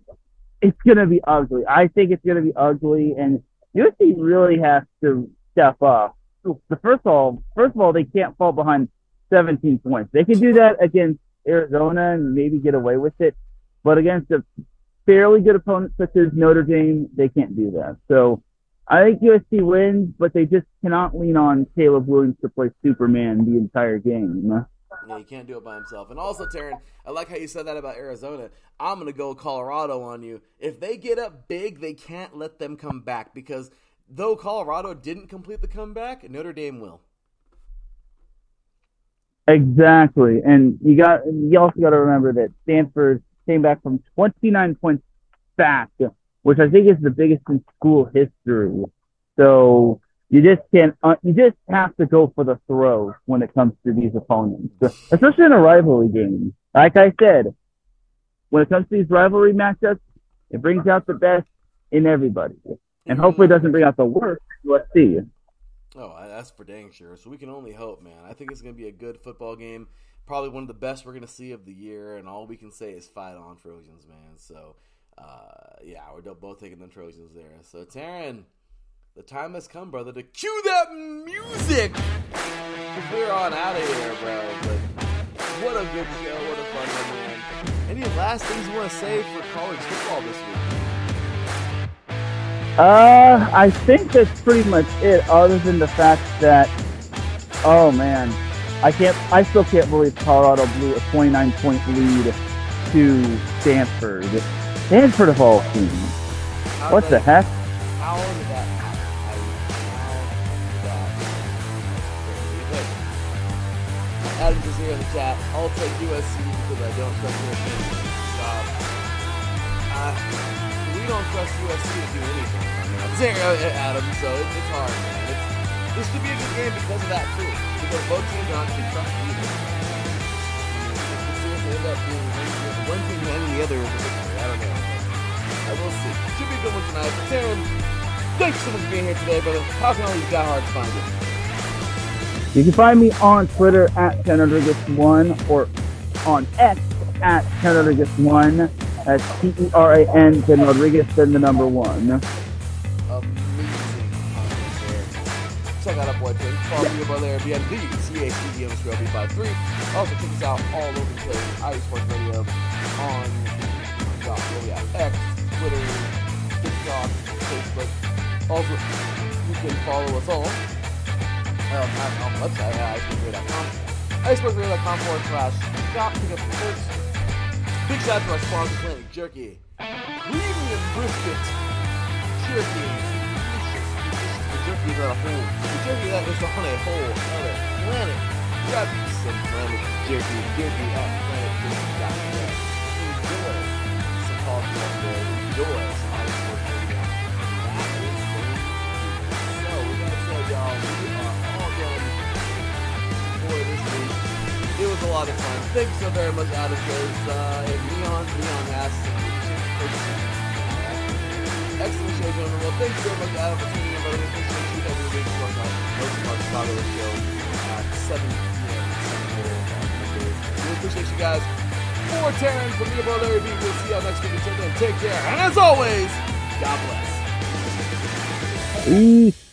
it's going to be ugly. I think it's going to be ugly, and USC really has to step up. First of all, they can't fall behind 17 points. They can do that against Arizona and maybe get away with it, but against a fairly good opponent such as Notre Dame, they can't do that. So I think USC wins, but they just cannot lean on Caleb Williams to play Superman the entire game. Yeah, he can't do it by himself. And also, Teran, I like how you said that about Arizona. I'm going to go Colorado on you. If they get up big, they can't let them come back, because though Colorado didn't complete the comeback, Notre Dame will. Exactly. And you also got to remember that Stanford came back from 29 points back, which I think is the biggest in school history. So you just have to go for the throw when it comes to these opponents, especially in a rivalry game. Like I said, when it comes to these rivalry matchups, it brings out the best in everybody, and hopefully it doesn't bring out the worst. Let's see. Oh, that's for dang sure. So we can only hope, man. I think it's going to be a good football game. Probably one of the best we're going to see of the year, and all we can say is fight on, Trojans, man. So, yeah, we're both taking them Trojans there. So, Teran, the time has come, brother, to cue that music. We're on out of here, bro. But what a good show. What a fun one, man. Any last things you want to say for college football this week? I think that's pretty much it, other than the fact that, oh man, I still can't believe Colorado blew a 29-point lead to Stanford. Stanford of all teams. What the heck? How did that happen? Adam just here in the chat. I'll take USC because I don't trust USC. We don't trust USC to do anything. Adam, so it's hard, man. This should be a good game because of that, too. Because both teams aren't to trust either. It seriously end up being one team and the other is a victory. I don't know. I will see. Should be a good one tonight. But Teran, thanks so much for being here today, brother. How can all these diehards find you? You can find me on Twitter at Teran Rodriguez1 or on X at Teran Rodriguez1. That's Teran, then Rodriguez, then the number 1. Amazing. Check out our boy Tim. Follow me about there, BND, CACD_B53. Also, check us out all over the place. Irish Sports Radio on X, Twitter, TikTok, Facebook. Also, you can follow us all on the website at icesportsradio.com. icesportsradio.com/shop. Pick up the shirts. Big shout out to our sponsor, Planet Jerky. Premium brisket jerky. The jerky is on a whole. The jerky that is on a whole other planet. Grab some Planet Jerky. Jerky at planetjerky.com. Enjoy some coffee up there. Enjoy some ice sports radio. That is going to be. So, we gotta say, y'all, we are all done for this week. It was a lot of fun. Thank you so very much, Adam. Neon has excellent show, gentlemen. Well, thank you very much, Adam, for tuning in. But we appreciate you every week for our most of our Chicago show at 7 p.m. Central on Mondays. We appreciate you guys. For Teran, from me, brother Larry B, we'll see y'all next week. Until then, take care. And as always, God bless. Peace.